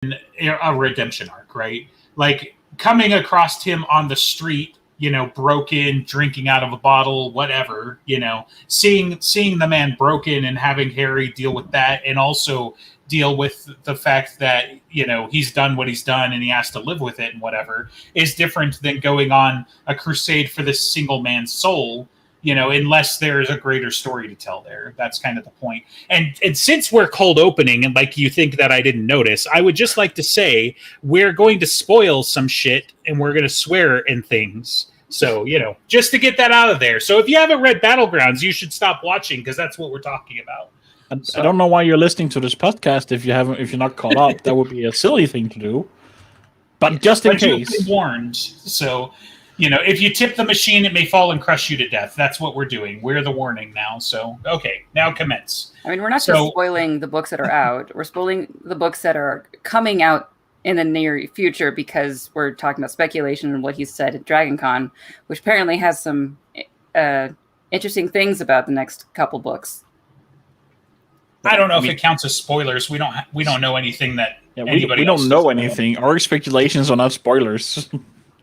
a redemption arc, right? Like coming across him on the street, broken, drinking out of a bottle, whatever, seeing the man broken and having Harry deal with that, and also deal with the fact that he's done what he's done and he has to live with it and whatever, is different than going on a crusade for this single man's soul, unless there's a greater story to tell there. That's kind of the point. And since we're cold opening, and like you think that I didn't notice, I would just like to say we're going to spoil some shit and we're going to swear in things. So, just to get that out of there. So if you haven't read Battlegrounds, you should stop watching, because that's what we're talking about. I don't know why you're listening to this podcast if you're not caught up. That would be a silly thing to do. But just in case, you've been warned. So, if you tip the machine, it may fall and crush you to death. That's what we're doing. We're the warning now. So, okay, now commence. I mean, we're not just spoiling the books that are out. We're spoiling the books that are coming out in the near future, because we're talking about speculation and what he said at DragonCon, which apparently has some interesting things about the next couple books. I don't know if it counts as spoilers. We don't know anything that anybody. We don't know anything. Our speculations are not spoilers.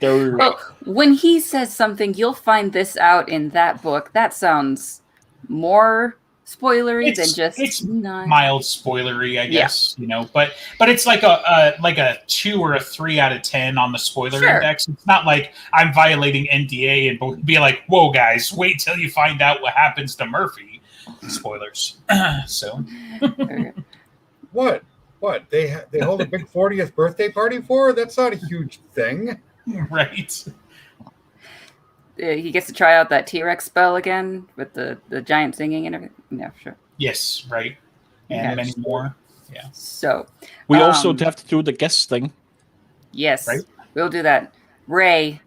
Well, when he says something, you'll find this out in that book. That sounds more spoilery than just mild spoilery, I guess. But it's like a 2 or a 3 out of 10 on the spoiler index. It's not like I'm violating NDA and be like, "Whoa, guys, wait till you find out what happens to Murphy." Spoilers. So what they hold a big 40th birthday party for? That's not a huge thing, right? He gets to try out that T-Rex spell again with the giant singing and everything. Yeah, sure. Yes, right. And many more. Yeah. So we also have to do the guest thing. Yes, right? We'll do that. Ray,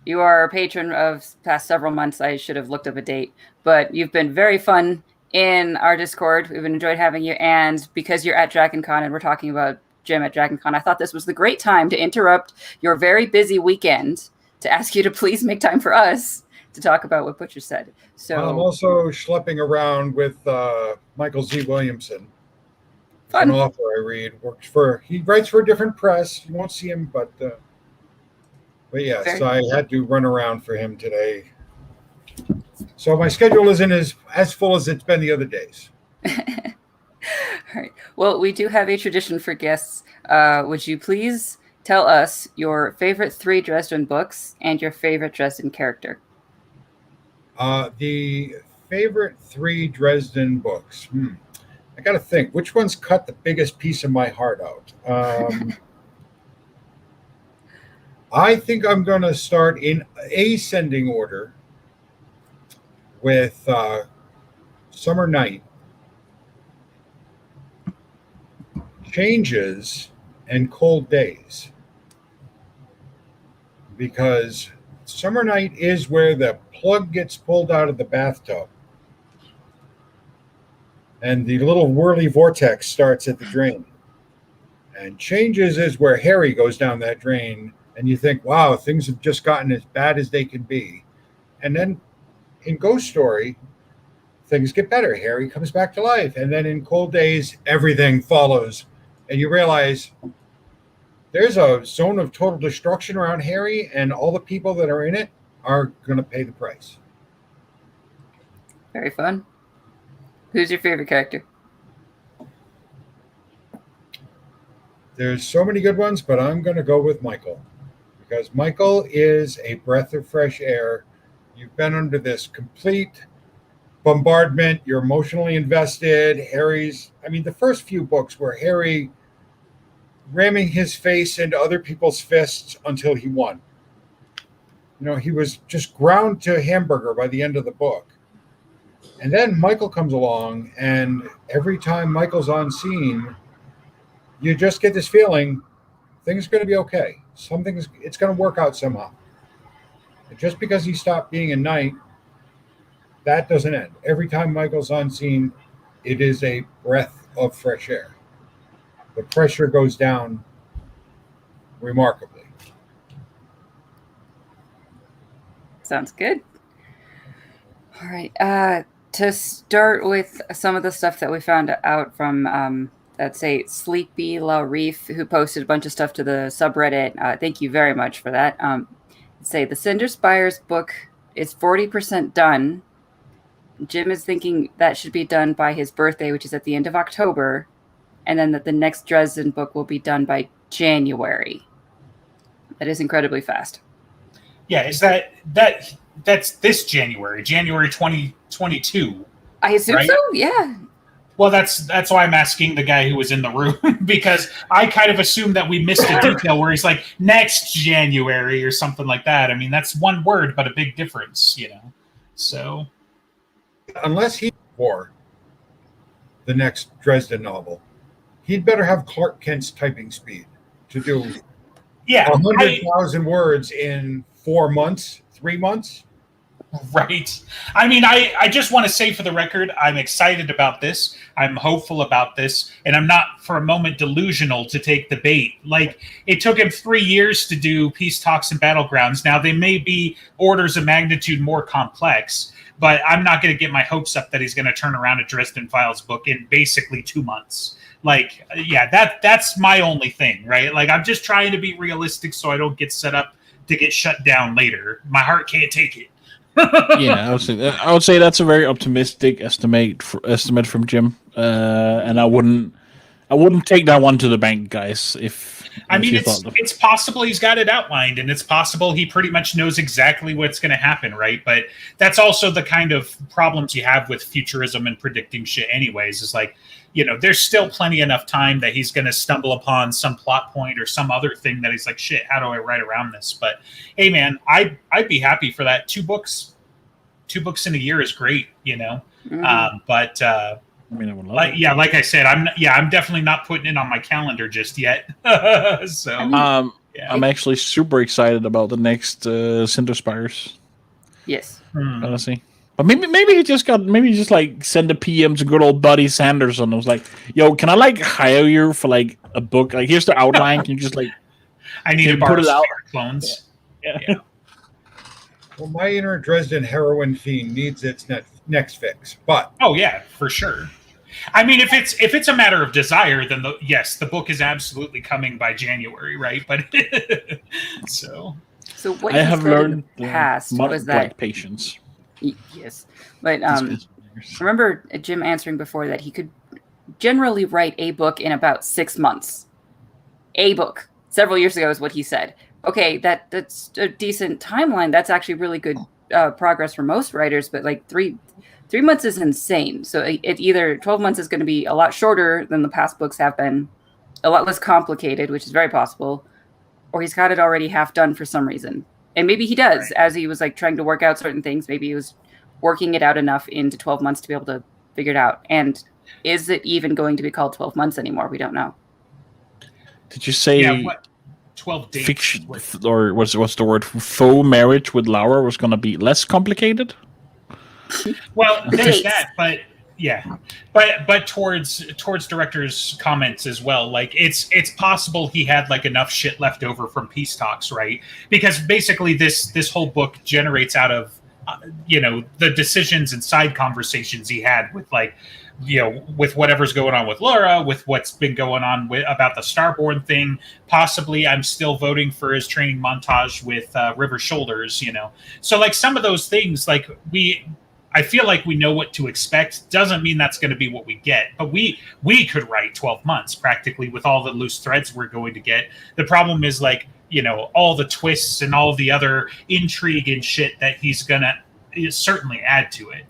you are a patron of past several months. I should have looked up a date, but you've been very fun in our Discord. We've enjoyed having you, and because you're at DragonCon and we're talking about Jim at DragonCon, I thought this was the great time to interrupt your very busy weekend to ask you to please make time for us to talk about what Butcher said. So I'm also schlepping around with Michael Z. Williamson. Fun. An author I read. He writes for a different press. You won't see him, but yes, I had to run around for him today. So my schedule isn't as full as it's been the other days. All right. Well, we do have a tradition for guests. Would you please tell us your favorite 3 Dresden books and your favorite Dresden character? The favorite 3 Dresden books. I got to think. Which one's cut the biggest piece of my heart out? I think I'm going to start in ascending order with Summer Night, Changes, and Cold Days. Because Summer Night is where the plug gets pulled out of the bathtub and the little whirly vortex starts at the drain. And Changes is where Harry goes down that drain and you think, wow, things have just gotten as bad as they can be. And then in Ghost Story, things get better. Harry comes back to life. And then in Cold Days, everything follows. And you realize there's a zone of total destruction around Harry, and all the people that are in it are going to pay the price. Very fun. Who's your favorite character? There's so many good ones, but I'm going to go with Michael. Because Michael is a breath of fresh air. You've been under this complete bombardment. You're emotionally invested. The first few books were Harry ramming his face into other people's fists until he won. He was just ground to hamburger by the end of the book. And then Michael comes along, and every time Michael's on scene, you just get this feeling things are going to be okay. It's going to work out somehow. And just because he stopped being a knight, that doesn't end. Every time Michael's on scene, it is a breath of fresh air. The pressure goes down remarkably. Sounds good. All right. To start with some of the stuff that we found out from That's a Sleepy La Reef who posted a bunch of stuff to the subreddit. Thank you very much for that. Say the Cinder Spires book is 40% done. Jim is thinking that should be done by his birthday, which is at the end of October, and then that the next Dresden book will be done by January. That is incredibly fast. Yeah, that's this January 2022. I assume right? so. Yeah. Well, that's why I'm asking the guy who was in the room because I kind of assumed that we missed a detail where he's like next January or something like that. I mean, that's one word, but a big difference, So, unless he's for the next Dresden novel, he'd better have Clark Kent's typing speed to do 100,000 words in 4 months, 3 months. Right. I mean, I just want to say for the record, I'm excited about this. I'm hopeful about this. And I'm not for a moment delusional to take the bait. Like, it took him 3 years to do Peace Talks and Battlegrounds. Now, they may be orders of magnitude more complex, but I'm not going to get my hopes up that he's going to turn around a Dresden Files book in basically 2 months. Like, yeah, that's my only thing, right? Like, I'm just trying to be realistic so I don't get set up to get shut down later. My heart can't take it. Yeah, I would say that's a very optimistic estimate from Jim, and I wouldn't take that one to the bank, guys. It's possible he's got it outlined, and it's possible he pretty much knows exactly what's going to happen, right? But that's also the kind of problems you have with futurism and predicting shit, anyways. Is like, there's still plenty enough time that he's going to stumble upon some plot point or some other thing that he's like, shit, how do I write around this? But hey, man, I'd be happy for that. 2 books in a year is great, Mm-hmm. But I mean, I would love it. like I said, I'm definitely not putting it on my calendar just yet. So I'm actually super excited about the next Cinder Spires. Yes. Honestly. But maybe he just like send a PM to good old buddy Sanderson. I was like, yo, can I like hire you for like a book? Like, here's the outline. Can you just like I need to put borrow it out? clones. Yeah. Well, my inner Dresden heroin fiend needs its next fix. But oh yeah, for sure. I mean, if it's a matter of desire, then the book is absolutely coming by January, right? But so what I have learned in the past was that like patience. Yes, but I remember Jim answering before that he could generally write a book in about 6 months. A book several years ago is what he said. Okay, that's a decent timeline. That's actually really good progress for most writers, but like 3 months is insane. So it either 12 months is going to be a lot shorter than the past books have been, a lot less complicated, which is very possible, or he's got it already half done for some reason. And maybe he does, as he was like trying to work out certain things. Maybe he was working it out enough into 12 months to be able to figure it out. And is it even going to be called 12 months anymore? We don't know. Did you say 12 dates? Fiction, or what's the word? Faux marriage with Laura was going to be less complicated? Well, there's that, but yeah, but towards director's comments as well, like it's possible he had like enough shit left over from Peace Talks, right? Because basically this whole book generates out of the decisions and side conversations he had with like with whatever's going on with Laura, with what's been going on about the Starborn thing. Possibly I'm still voting for his training montage with River Shoulders, so like some of those things, like I feel like we know what to expect. Doesn't mean that's going to be what we get. But we could write 12 months practically with all the loose threads we're going to get. The problem is like, all the twists and all the other intrigue and shit that he's going to certainly add to it.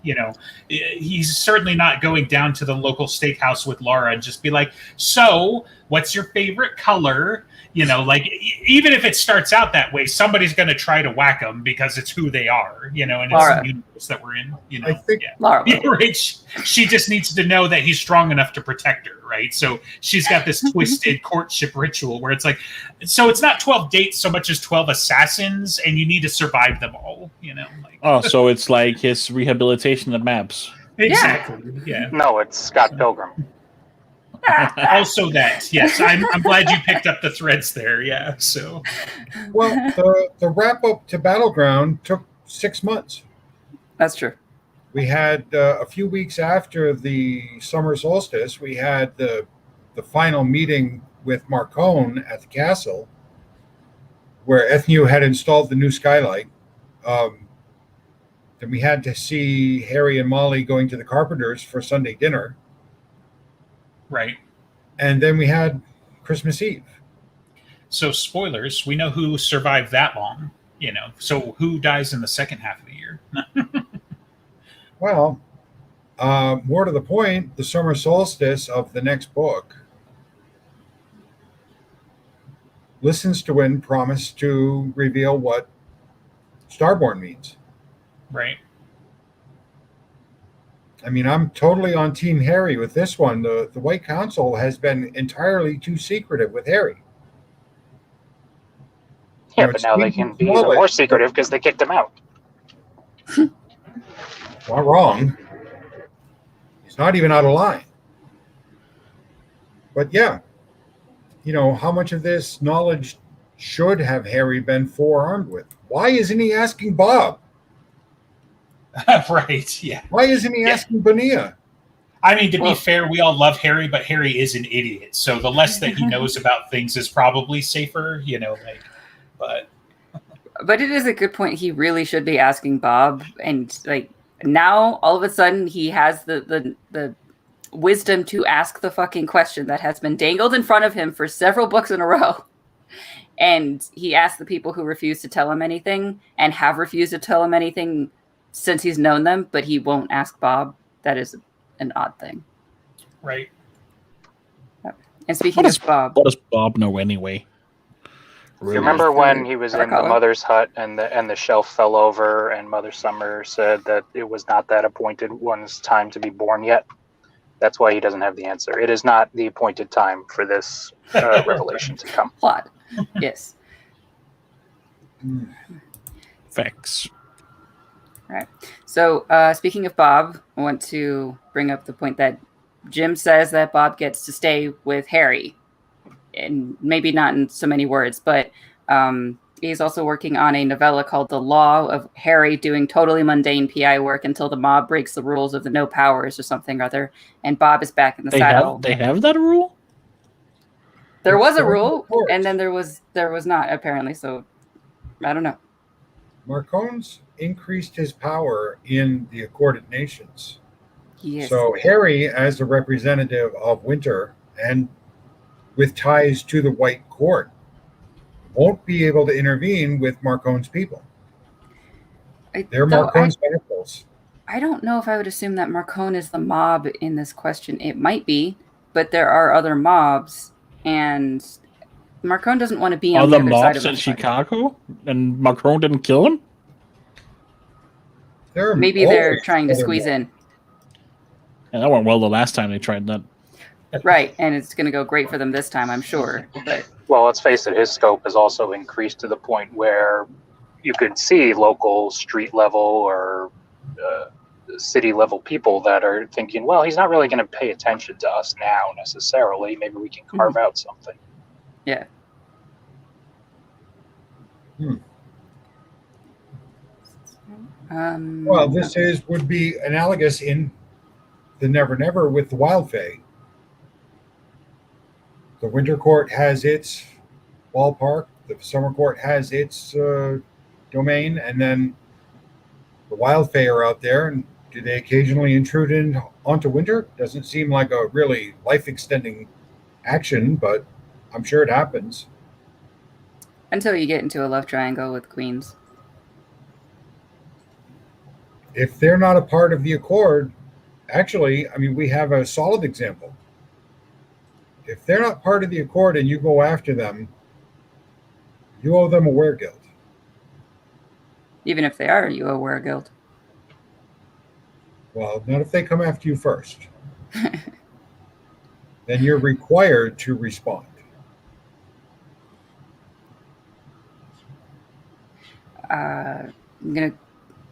He's certainly not going down to the local steakhouse with Laura and just be like, so what's your favorite color? Like, even if it starts out that way, somebody's going to try to whack them because it's who they are, and Laura. it's the universe that we're in, I think Laura. Yeah, right. She just needs to know that he's strong enough to protect her, right? So she's got this twisted courtship ritual where it's like, so it's not 12 dates so much as 12 assassins, and you need to survive them all, like. Oh, so it's like his rehabilitation at Maps. Exactly. Yeah. No, it's Scott Pilgrim. Also that, yes. I'm glad you picked up the threads there. Yeah. So, well, the wrap up to Battleground took 6 months. That's true. We had a few weeks after the summer solstice, we had the the final meeting with Marcone at the castle, where Ethnew had installed the new skylight. Then we had to see Harry and Molly going to the Carpenters for Sunday dinner. Right. And then we had Christmas Eve. So spoilers, we know who survived that long, So who dies in the second half of the year? Well, more to the point, the summer solstice of the next book, Listens to Win promised to reveal what Starborn means. Right. I mean, I'm totally on Team Harry with this one. The White Council has been entirely too secretive with Harry. Yeah, but now they can be even more secretive because they kicked him out. Not wrong. He's not even out of line. But yeah, how much of this knowledge should have Harry been forearmed with? Why isn't he asking Bob? Right, yeah. Why isn't he asking Bonilla? I mean, to be fair, we all love Harry, but Harry is an idiot. So the less that he knows about things is probably safer, but it is a good point. He really should be asking Bob. And now all of a sudden he has the wisdom to ask the fucking question that has been dangled in front of him for several books in a row. And he asked the people who refuse to tell him anything and have refused to tell him anything since he's known them, but he won't ask Bob. That is an odd thing. Right. And speaking of Bob. What does Bob know anyway? You remember when he was in the mother's hut and the shelf fell over and Mother Summer said that it was not that appointed one's time to be born yet? That's why he doesn't have the answer. It is not the appointed time for this revelation to come. Plot. Yes. Facts. Right. So speaking of Bob, I want to bring up the point that Jim says that Bob gets to stay with Harry. And maybe not in so many words, but he's also working on a novella called The Law of Harry doing totally mundane PI work until the mob breaks the rules of the no powers or something or other. And Bob is back in the saddle. They have that rule? There was a rule, and then there was not, apparently. So I don't know. Marcone's increased his power in the Accorded Nations. Yes. So Harry, as a representative of Winter and with ties to the White Court, won't be able to intervene with Marcone's people. They're Marcone's vassals. I don't know if I would assume that Marcone is the mob in this question. It might be, but there are other mobs, and Marcone doesn't want to be on the other side of the mobs in Chicago, and Marcone didn't kill him? Maybe they're trying to squeeze in. And that went well the last time they tried that. Right, and it's going to go great for them this time, I'm sure. But well, let's face it, his scope has also increased to the point where you could see local street level or city level people that are thinking, well, he's not really going to pay attention to us now necessarily. Maybe we can carve out something. Yeah. Well, this would be analogous in the Never Never with the Wild Fae. The Winter Court has its ballpark, the Summer Court has its domain, and then the Wild Fae are out there. And do they occasionally intrude onto Winter? Doesn't seem like a really life-extending action, but I'm sure it happens. Until you get into a love triangle with queens. If they're not a part of the Accord, actually, I mean, we have a solid example. If they're not part of the Accord and you go after them, you owe them a weregild. Even if they are, you owe a weregild. Well, not if they come after you first. Then you're required to respond.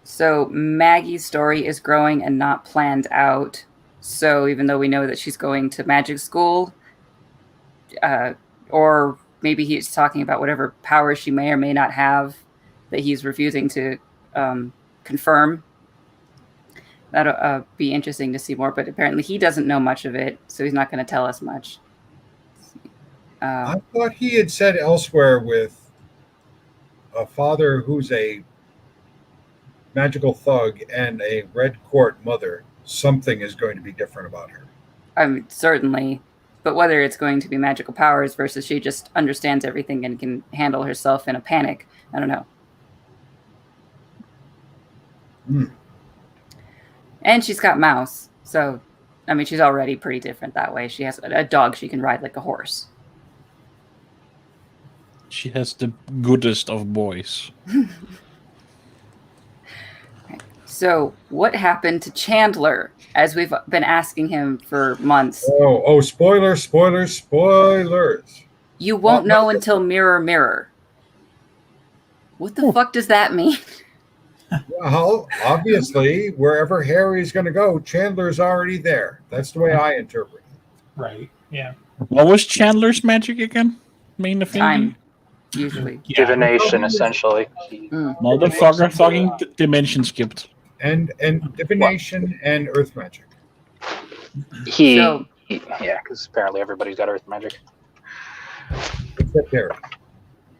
So Maggie's story is growing and not planned out. So even though we know that she's going to magic school, or maybe he's talking about whatever powers she may or may not have that he's refusing to confirm. That'll be interesting to see more, but apparently he doesn't know much of it, so he's not going to tell us much. I thought he had said elsewhere with a father who's a magical thug and a red court mother, something is going to be different about her. I mean, certainly. But whether it's going to be magical powers versus she just understands everything and can handle herself in a panic, I don't know. And she's got Mouse. So, I mean, she's already pretty different that way. She has a dog she can ride like a horse. She has the goodest of boys. So, what happened to Chandler? As we've been asking him for months. Oh, spoilers. You won't know until Mirror, Mirror. What the fuck does that mean? Well, obviously, wherever Harry's going to go, Chandler's already there. That's the way I interpret it. Right, yeah. What was Chandler's magic again? Main affinity? Time, usually. Yeah. Divination, essentially. Motherfucker fucking dimension skipped. And divination and earth magic. Yeah, because apparently everybody's got earth magic. Except Harry.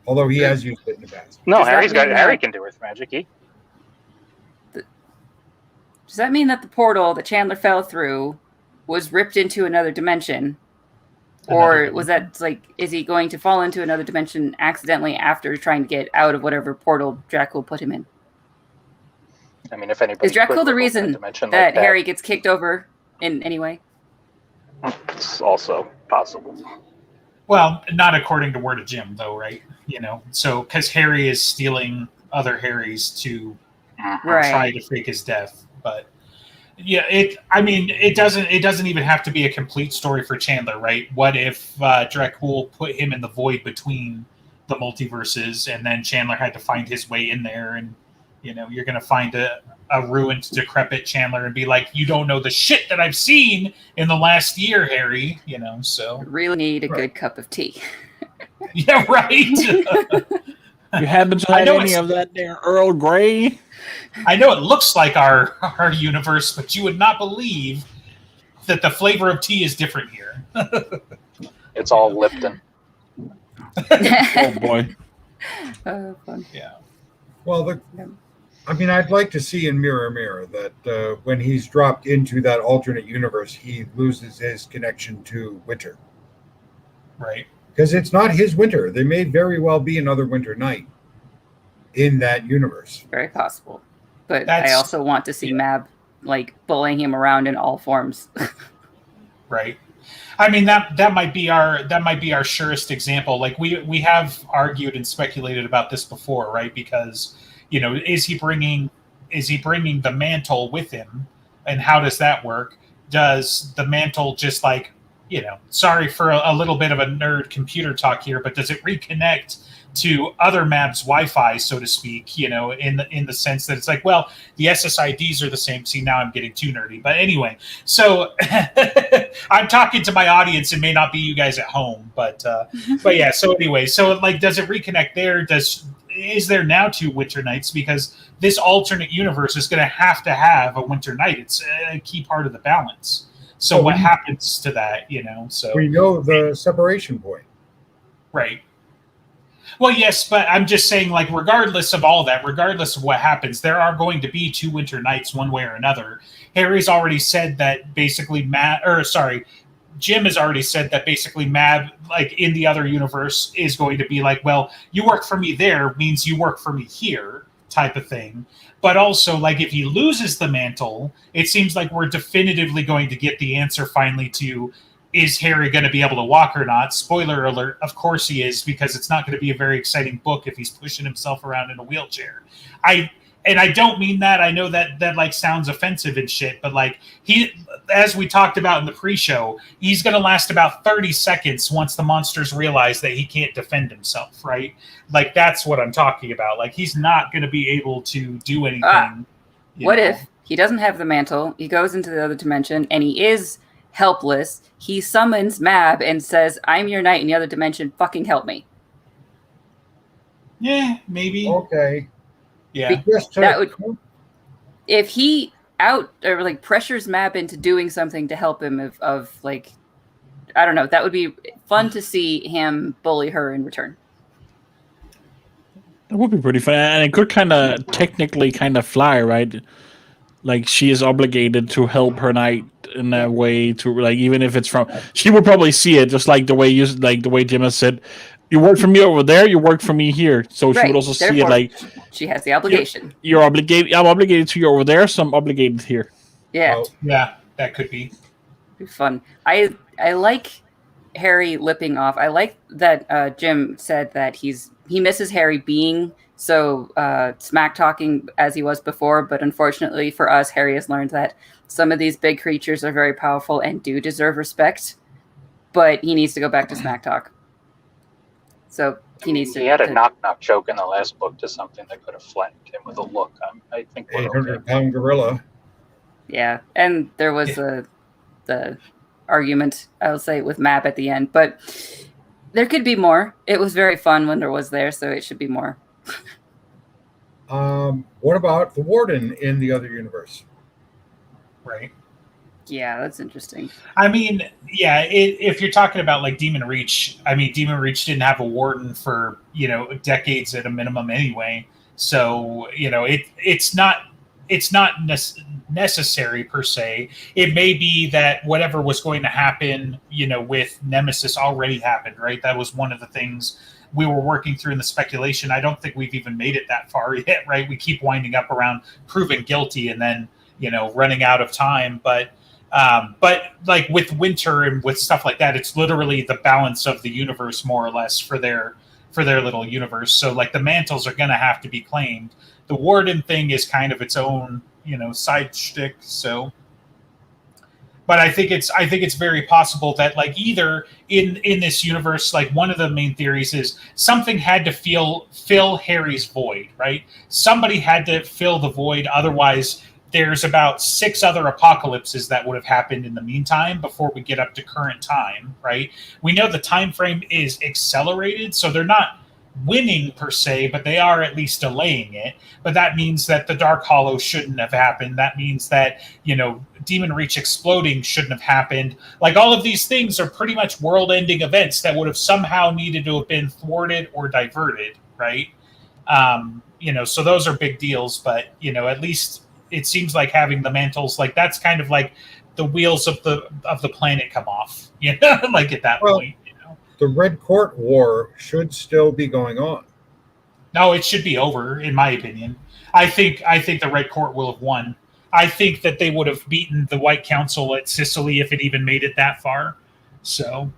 Although he has used it in the past. No, Harry can do earth magic. Does that mean that the portal that Chandler fell through was ripped into another dimension? Or was that like, is he going to fall into another dimension accidentally after trying to get out of whatever portal Dracul put him in? I mean, if anybody is Dracul the reason that Harry gets kicked over in any way? It's also possible. Well, not according to word of Jim, though, right? So because Harry is stealing other Harrys to try to fake his death, but yeah, it doesn't even have to be a complete story for Chandler, right? What if Dracul put him in the void between the multiverses, and then Chandler had to find his way in there, and you're going to find a ruined, decrepit Chandler and be like, you don't know the shit that I've seen in the last year, Harry, so. Really need a good cup of tea. Yeah, right. You haven't had any of that there Earl Grey? I know it looks like our universe, but you would not believe that the flavor of tea is different here. It's all Lipton. Oh, boy. Fun. Yeah. Well, I'd like to see in Mirror, Mirror that when he's dropped into that alternate universe, he loses his connection to Winter. Right. Because it's not his winter. There may very well be another winter night in that universe. Very possible. But I also want to see Mab like bullying him around in all forms. Right. I mean that might be our surest example. Like we have argued and speculated about this before, right? Because is he bringing the mantle with him, and how does that work? Does the mantle just like sorry for a little bit of a nerd computer talk here, but does it reconnect to other Mab's Wi-Fi, so to speak, in the sense that it's like, well, the SSIDs are the same. See, now I'm getting too nerdy. But anyway, so I'm talking to my audience. It may not be you guys at home, but yeah. So anyway, so like, does it reconnect there? Is there now 2 winter nights? Because this alternate universe is going to have a winter night. It's a key part of the balance. So what happens to that, So we know the separation point. Right. Well, yes, but I'm just saying, like, regardless of all that, regardless of what happens, there are going to be 2 winter nights one way or another. Harry's already said that basically Jim has already said that basically Mab, like, in the other universe is going to be like, well, you work for me there means you work for me here type of thing. But also, like, if he loses the mantle, it seems like we're definitively going to get the answer finally to, is Harry going to be able to walk or not? Spoiler alert, of course he is, because it's not going to be a very exciting book if he's pushing himself around in a wheelchair. And I don't mean that. I know that like sounds offensive and shit, but like he, as we talked about in the pre-show, he's going to last about 30 seconds once the monsters realize that he can't defend himself, right? Like that's what I'm talking about. Like he's not going to be able to do anything. What if he doesn't have the mantle? He goes into the other dimension and he is helpless. He summons Mab and says, "I'm your knight in the other dimension. Fucking help me." Yeah, maybe. Okay. Yeah. That would, if he pressures Mab into doing something to help him of I don't know. That would be fun to see him bully her in return. That would be pretty fun, and it could kind of technically kind of fly, right? Like she is obligated to help her knight in a way to like, even if it's from, she would probably see it just like the way Jim has said, you work for me over there, you work for me here. So she would also see it like she has the obligation. You're obligated. I'm obligated to you over there, so I'm obligated here. Yeah, yeah, that could be fun. I like Harry lipping off. I like that Jim said that he misses Harry being so smack talking as he was before, but unfortunately for us, Harry has learned that some of these big creatures are very powerful and do deserve respect, but he needs to go back to smack talk. So he had a knock joke in the last book to something that could have flattened him with a look. I think 800-pound gorilla. Yeah, and there was the argument, I'll say, with Map at the end, but there could be more. It was very fun when there was there, so it should be more. What about the Warden in the other universe? Right. Yeah, that's interesting. I mean, yeah, if you're talking about like Demon Reach, I mean, Demon Reach didn't have a warden for, decades at a minimum anyway. So, it's not necessary per se. It may be that whatever was going to happen, with Nemesis already happened, right? That was one of the things we were working through in the speculation. I don't think we've even made it that far yet, right? We keep winding up around proven guilty and then, running out of time. But like with Winter and with stuff like that, it's literally the balance of the universe more or less for their little universe. So like the mantles are going to have to be claimed. The Warden thing is kind of its own, side shtick. So, but I think it's very possible that like either in this universe, like one of the main theories is something had to fill Harry's void, right? Somebody had to fill the void. Otherwise, there's about 6 other apocalypses that would have happened in the meantime before we get up to current time, right? We know the time frame is accelerated, so they're not winning per se, but they are at least delaying it. But that means that the Dark Hollow shouldn't have happened. That means that, Demon Reach exploding shouldn't have happened. Like all of these things are pretty much world-ending events that would have somehow needed to have been thwarted or diverted, right? So those are big deals, but, at least it seems like having the mantles, like that's kind of like the wheels of the planet come off, like at that point. The Red Court War should still be going on. No, it should be over, in my opinion. I think the Red Court will have won. I think that they would have beaten the White Council at Sicily if it even made it that far. So,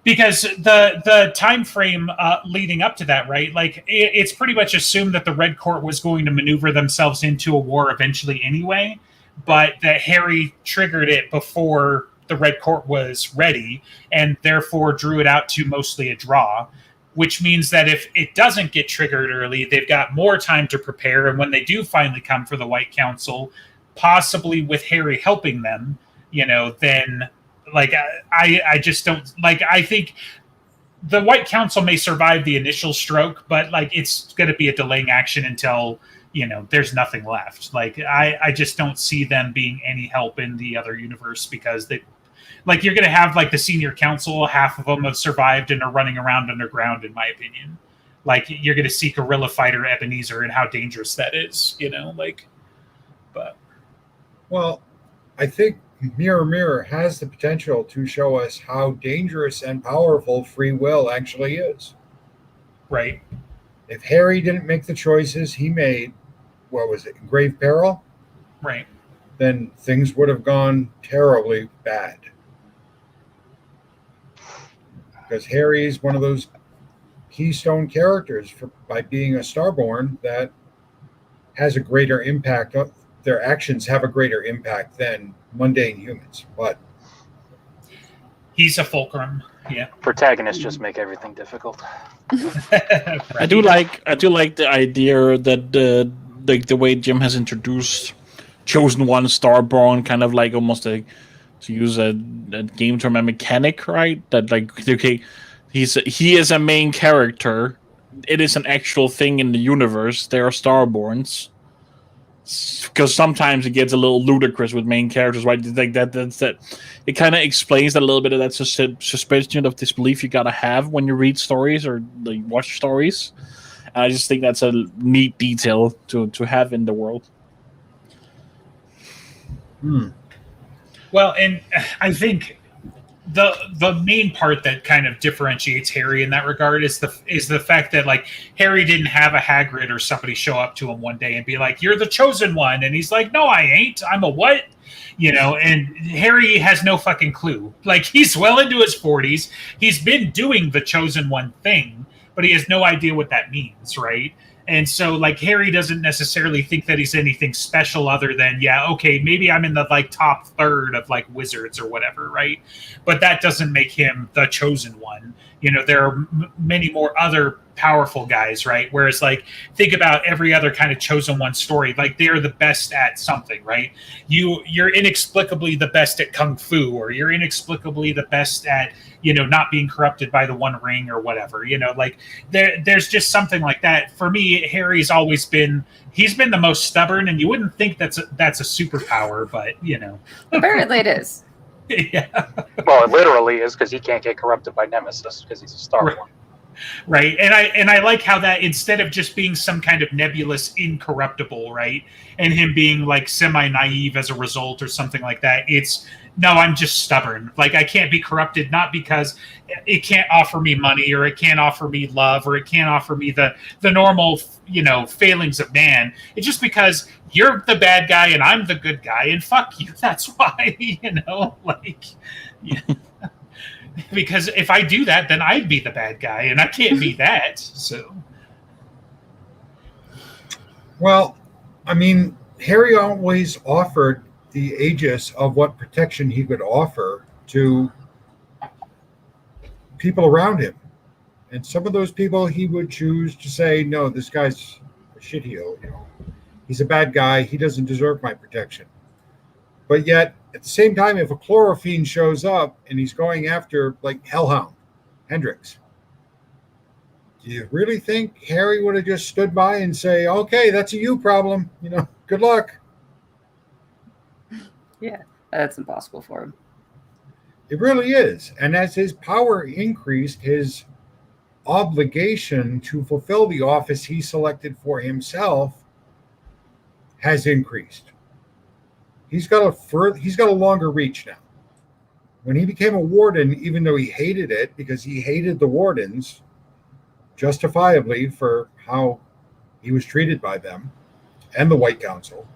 because the time frame leading up to that, right? Like it's pretty much assumed that the Red Court was going to maneuver themselves into a war eventually anyway, but that Harry triggered it before the Red Court was ready and therefore drew it out to mostly a draw, which means that if it doesn't get triggered early, they've got more time to prepare. And when they do finally come for the White Council, possibly with Harry helping them, then like I just don't like. I think the White Council may survive the initial stroke, but like it's going to be a delaying action until there's nothing left. Like I just don't see them being any help in the other universe because they, like you're going to have like the senior council, half of them have survived and are running around underground. In my opinion, like you're going to see guerrilla fighter Ebenezer and how dangerous that is. But well, I think Mirror Mirror has the potential to show us how dangerous and powerful free will actually is. Right. If Harry didn't make the choices he made, what was it, in grave peril? Right. Then things would have gone terribly bad. Because Harry is one of those keystone characters by being a Starborn that has a greater impact. Their actions have a greater impact than mundane humans, but he's a fulcrum. Yeah. Protagonists just make everything difficult. Right. I do like the idea that the way Jim has introduced Chosen One, Starborn, kind of like almost like, to use a game term, a mechanic, right? That like, okay, he is a main character. It is an actual thing in the universe. There are Starborns. because sometimes it gets a little ludicrous with main characters, right? Like that's that. It kind of explains a little bit of that suspension of disbelief you gotta have when you read stories or like watch stories. And I just think that's a neat detail to have in the world. Well, and I think the main part that kind of differentiates Harry in that regard is the fact that like Harry didn't have a Hagrid or somebody show up to him one day and be like, "You're the chosen one," and he's like, "No, I ain't. I'm a what?" And Harry has no fucking clue. Like, he's well into his 40s. He's been doing the chosen one thing, but he has no idea what that means, right? And so, like, Harry doesn't necessarily think that he's anything special other than, yeah, okay, maybe I'm in the, like, top third of, like, wizards or whatever, right? But that doesn't make him the chosen one. There are many more other powerful guys, right? Whereas, like, think about every other kind of chosen one story. Like, they're the best at something, right? You're inexplicably the best at kung fu, or you're inexplicably the best at, not being corrupted by the One Ring or whatever. Like, there's just something like that. For me, Harry's always been the most stubborn, and you wouldn't think that's a superpower, but Apparently it is. Yeah. Well, it literally is, because he can't get corrupted by Nemesis because he's a Star One. Right. And I like how that, instead of just being some kind of nebulous incorruptible, right, and him being like semi-naive as a result or something like that, it's, no, I'm just stubborn. Like, I can't be corrupted, not because it can't offer me money, or it can't offer me love, or it can't offer me the normal, failings of man. It's just because you're the bad guy and I'm the good guy, and fuck you. That's why, like, yeah. Because if I do that, then I'd be the bad guy, and I can't be that. So, well, I mean, Harry always offered the aegis of what protection he could offer to people around him. And some of those people he would choose to say, no, this guy's a shitheel. He's a bad guy. He doesn't deserve my protection. But yet, at the same time, if a Chlorophene shows up and he's going after, like, Hellhound, Hendrix, do you really think Harry would have just stood by and say, okay, that's a you problem, good luck? Yeah, that's impossible for him. It really is. And as his power increased, his obligation to fulfill the office he selected for himself has increased. He's got a longer reach now. When he became a warden, even though he hated it because he hated the wardens, justifiably, for how he was treated by them and the White Council,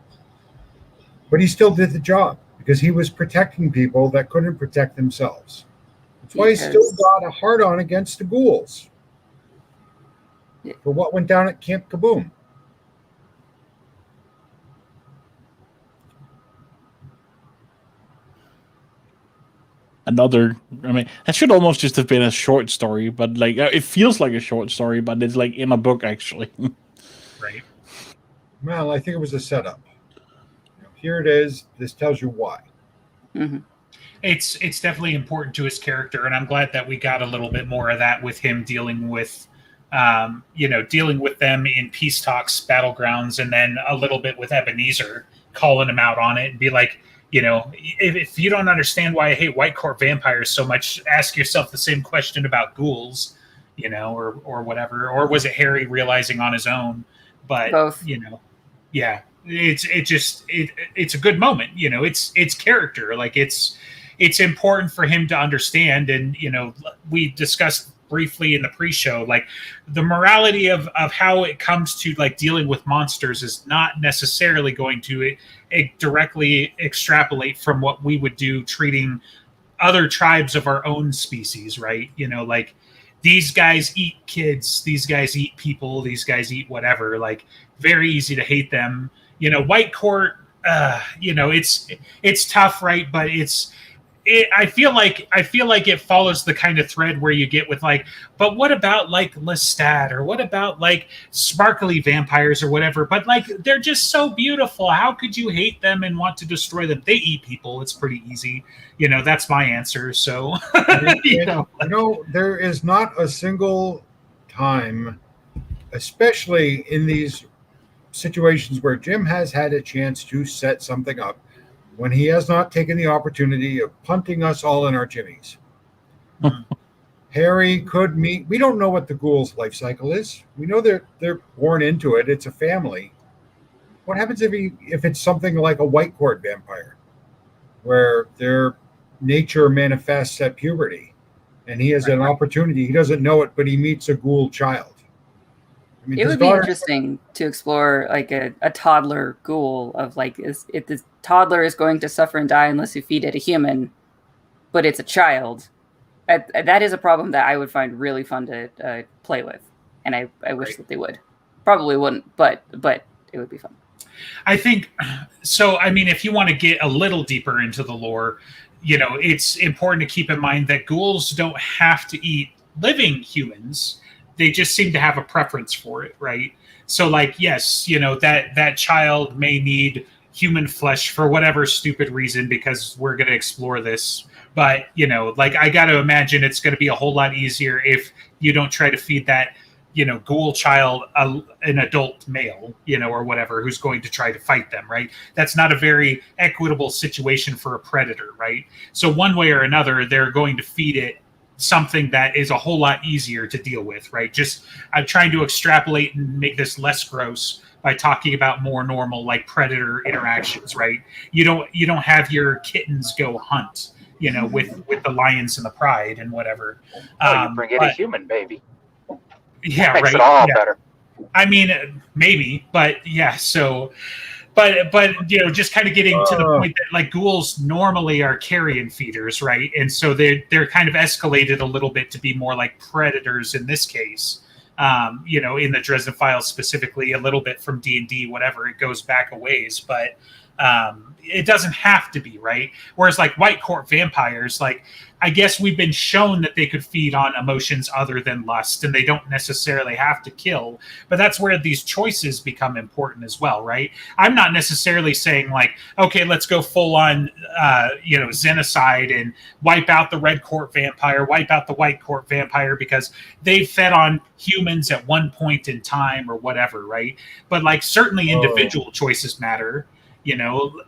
but he still did the job because he was protecting people that couldn't protect themselves. That's why he still got a hard-on against the ghouls for what went down at Camp Kaboom. That should almost just have been a short story, but like it feels like a short story, but it's like in a book actually. Right. Well, I think it was a setup. Here it is. This tells you why. Mm-hmm. It's definitely important to his character, and I'm glad that we got a little bit more of that with him dealing with them in peace talks, battlegrounds, and then a little bit with Ebenezer calling him out on it and be like, if you don't understand why I hate White Court vampires so much, ask yourself the same question about ghouls, or whatever. Or was it Harry realizing on his own? But both. Yeah, it's a good moment. It's character. Like, it's important for him to understand. And we discussed briefly in the pre-show, like, the morality of how it comes to, like, dealing with monsters is not necessarily going to directly extrapolate from what we would do treating other tribes of our own species, right? Like, these guys eat kids, these guys eat people, these guys eat whatever. Like, very easy to hate them. White Court, it's tough, right? But I feel like it follows the kind of thread where you get with, like, but what about, like, Lestat, or what about, like, sparkly vampires or whatever? But, like, they're just so beautiful. How could you hate them and want to destroy them? They eat people. It's pretty easy. That's my answer. So, there is not a single time, especially in these situations where Jim has had a chance to set something up when he has not taken the opportunity of punting us all in our jimmies. Harry could meet. We don't know what the ghoul's life cycle is. We know they're born into it. It's a family. What happens if it's something like a white court vampire, where their nature manifests at puberty, and he has an opportunity. He doesn't know it, but he meets a ghoul child. I mean, it would be interesting to explore like a toddler ghoul of like, if this toddler is going to suffer and die unless you feed it a human, but it's a child. That is a problem that I would find really fun to play with, and I wish that they would. Probably wouldn't, but it would be fun. I think so. I mean, if you want to get a little deeper into the lore, it's important to keep in mind that ghouls don't have to eat living humans. They just seem to have a preference for it, right? So, like, yes, that child may need human flesh for whatever stupid reason, because we're going to explore this. But, like, I got to imagine it's going to be a whole lot easier if you don't try to feed that, ghoul child an adult male, or whatever, who's going to try to fight them, right? That's not a very equitable situation for a predator, right? So one way or another, they're going to feed it something that is a whole lot easier to deal with, right? I'm trying to extrapolate and make this less gross by talking about more normal, like, predator interactions, right? You don't have your kittens go hunt, with the lions and the pride and whatever. You bring in a human baby. Yeah, makes right. it all better. I mean, maybe, but yeah. So, but just kind of getting to the point that, like, ghouls normally are carrion feeders, right? And so they're kind of escalated a little bit to be more like predators in this case. In the Dresden Files specifically, a little bit from D&D, whatever. It goes back a ways, but it doesn't have to be, right? Whereas, like, white court vampires, like, I guess we've been shown that they could feed on emotions other than lust, and they don't necessarily have to kill. But that's where these choices become important as well, right? I'm not necessarily saying, like, okay, let's go full on, xenocide and wipe out the red court vampire, wipe out the white court vampire because they fed on humans at one point in time or whatever, right? But, like, certainly individual choices matter.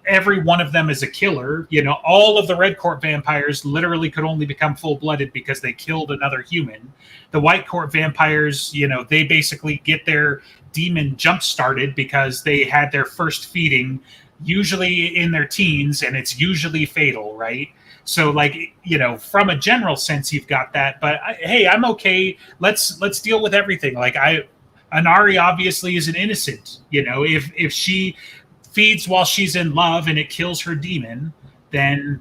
Every one of them is a killer. All of the red court vampires literally could only become full-blooded because they killed another human. The white court vampires, they basically get their demon jump-started because they had their first feeding, usually in their teens, and it's usually fatal, right? So, like, from a general sense, you've got that. But, hey, I'm okay. Let's deal with everything. Like, Anari obviously is an innocent. If she feeds while she's in love and it kills her demon, then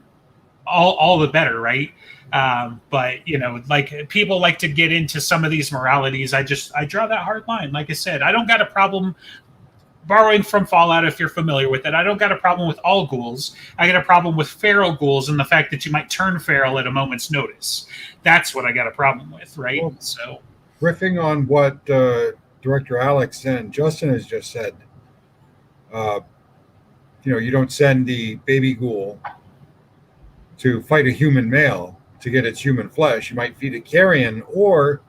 all the better, right? But like, people like to get into some of these moralities. I draw that hard line. Like I said, I don't got a problem borrowing from Fallout if you're familiar with it. I don't got a problem with all ghouls. I got a problem with feral ghouls and the fact that you might turn feral at a moment's notice. That's what I got a problem with, right? Well, so, riffing on what Director Alex and Justin has just said, you don't send the baby ghoul to fight a human male to get its human flesh. You might feed it carrion, or,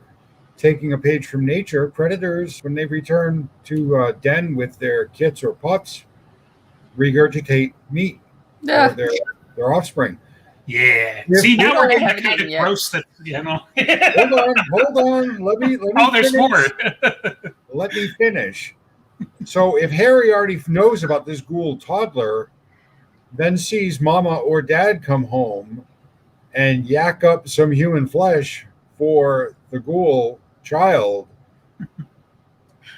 taking a page from nature, predators, when they return to den with their kits or pups, regurgitate meat or their offspring. Yeah. See, now we're getting the kind of gross that, Hold on. Let me there's finish. more. Let me finish. So if Harry already knows about this ghoul toddler, then sees mama or dad come home and yak up some human flesh for the ghoul child,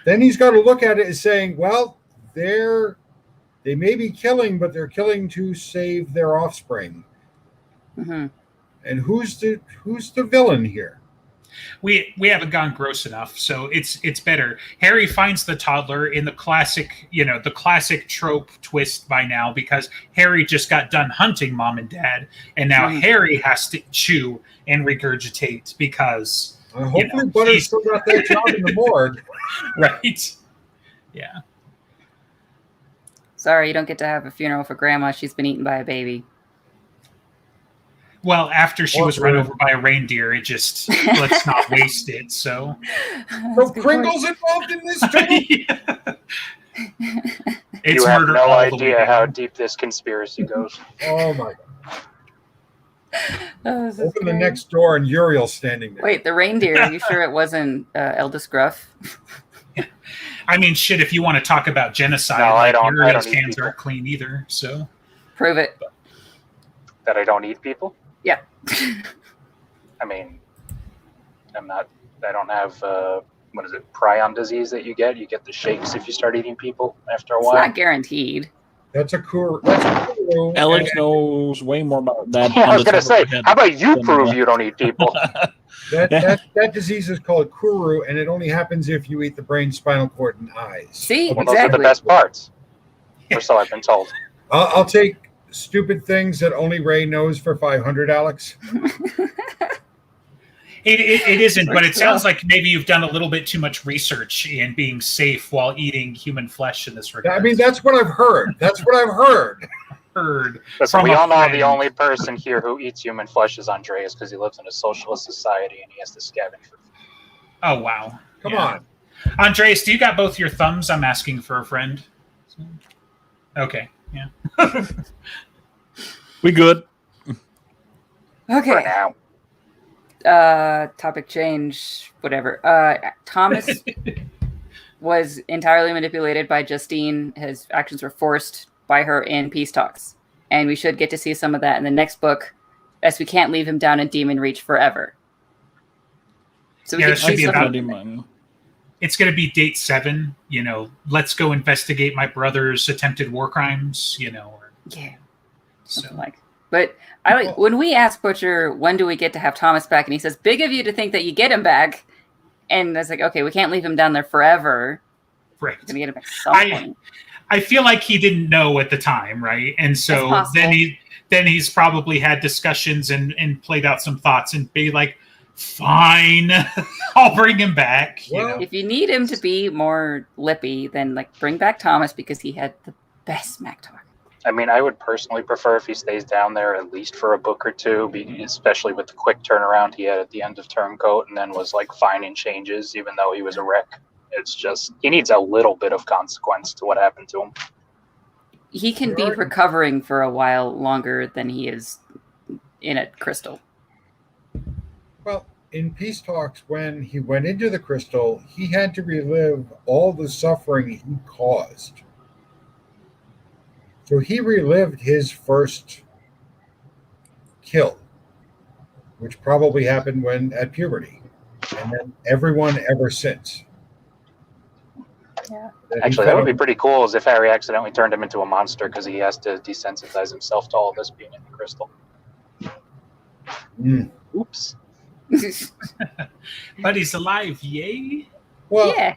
then he's got to look at it as saying, well, they may be killing, but they're killing to save their offspring. Mm-hmm. And who's the villain here? We haven't gone gross enough, so it's better. Harry finds the toddler in the classic trope twist by now, because Harry just got done hunting mom and dad, and now Harry has to chew and regurgitate because hopefully Butter's still got that job in the morgue. Right. Yeah. Sorry, you don't get to have a funeral for Grandma. She's been eaten by a baby. Well, after she was run over by a reindeer, it just, let's not waste it. So Kringle's involved in this too? It's You have murder no all the way idea down. how deep this conspiracy goes. Oh my god. Oh, this is Open the great. next door and Uriel's standing there. Wait, the reindeer. Are you sure it wasn't Eldest Gruff? I mean, shit. If you want to talk about genocide, No, I like don't Uriel's eat hands people. aren't clean either. So Prove it. That I don't eat people? Yeah. I mean, I don't have, what is it, prion disease that you get? You get the shakes if you start eating people after a It's while. not guaranteed. That's a Kuru. Alex knows way more about that. Yeah, I on was the going to top say, of her head how about you than, prove you don't eat people? That disease is called Kuru, and it only happens if you eat the brain, spinal cord, and eyes. See? Well, those are the Exactly. best parts. Or so I've been told. I'll take stupid things that only Ray knows for 500, Alex. it isn't, but it Yeah. sounds like maybe you've done a little bit too much research in being safe while eating human flesh in this regard. I mean, that's what I've heard. heard. Listen, From we a all know friend. the only person here who eats human flesh is Andreas because he lives in a socialist society and he has to scavenge for food. Oh wow! Come Yeah. on. Andreas, do you got both your thumbs? I'm asking for a friend. Okay, yeah. We good. For Okay. now. Topic change. Whatever. Thomas was entirely manipulated by Justine. His actions were forced by her in peace talks. And we should get to see some of that in the next book, as we can't leave him down in Demon Reach forever. So we Yeah, can it should see be some about- of Definitely. It's going to be date 7. You know, let's go investigate my brother's attempted war crimes. You know, or, yeah, so. something like. But I like when we ask Butcher, when do we get to have Thomas back, and he says, "Big of you to think that you get him back," and it's like, okay, we can't leave him down there forever. Right. We're gonna get him back at some point. I feel like he didn't know at the time, right? And so That's possible. then he's probably had discussions and played out some thoughts and be like, fine, I'll bring him back. You Well, know? If you need him to be more lippy, then like bring back Thomas because he had the best smack talk. I mean, I would personally prefer if he stays down there at least for a book or two, especially with the quick turnaround he had at the end of Turncoat and then was like finding changes, even though he was a wreck. It's just, he needs a little bit of consequence to what happened to him. He can be Sure. recovering for a while longer than he is in a crystal. Well, in peace talks, when he went into the crystal, he had to relive all the suffering he caused. So he relived his first kill, which probably happened when at puberty, and then everyone ever since. Yeah. Actually, that would be pretty cool is if Harry accidentally turned him into a monster because he has to desensitize himself to all this being in the crystal. Mm. Oops. But he's alive, yay! Well, Yeah.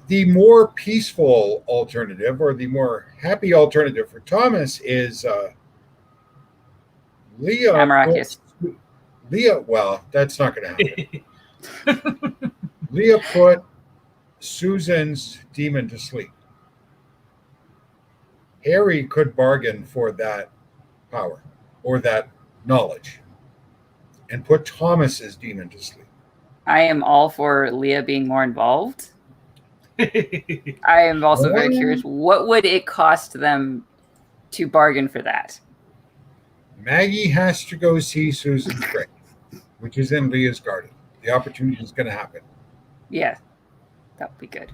the more peaceful alternative, or the more happy alternative for Thomas, is Leah. Amaracus. Leah, well, that's not going to happen. Leah put Susan's demon to sleep. Harry could bargain for that power or that knowledge and put Thomas's demon to sleep. I am all for Leah being more involved. I am also very curious. What would it cost them to bargain for that? Maggie has to go see Susan's grave, which is in Leah's garden. The opportunity is going to happen. Yeah, that would be good.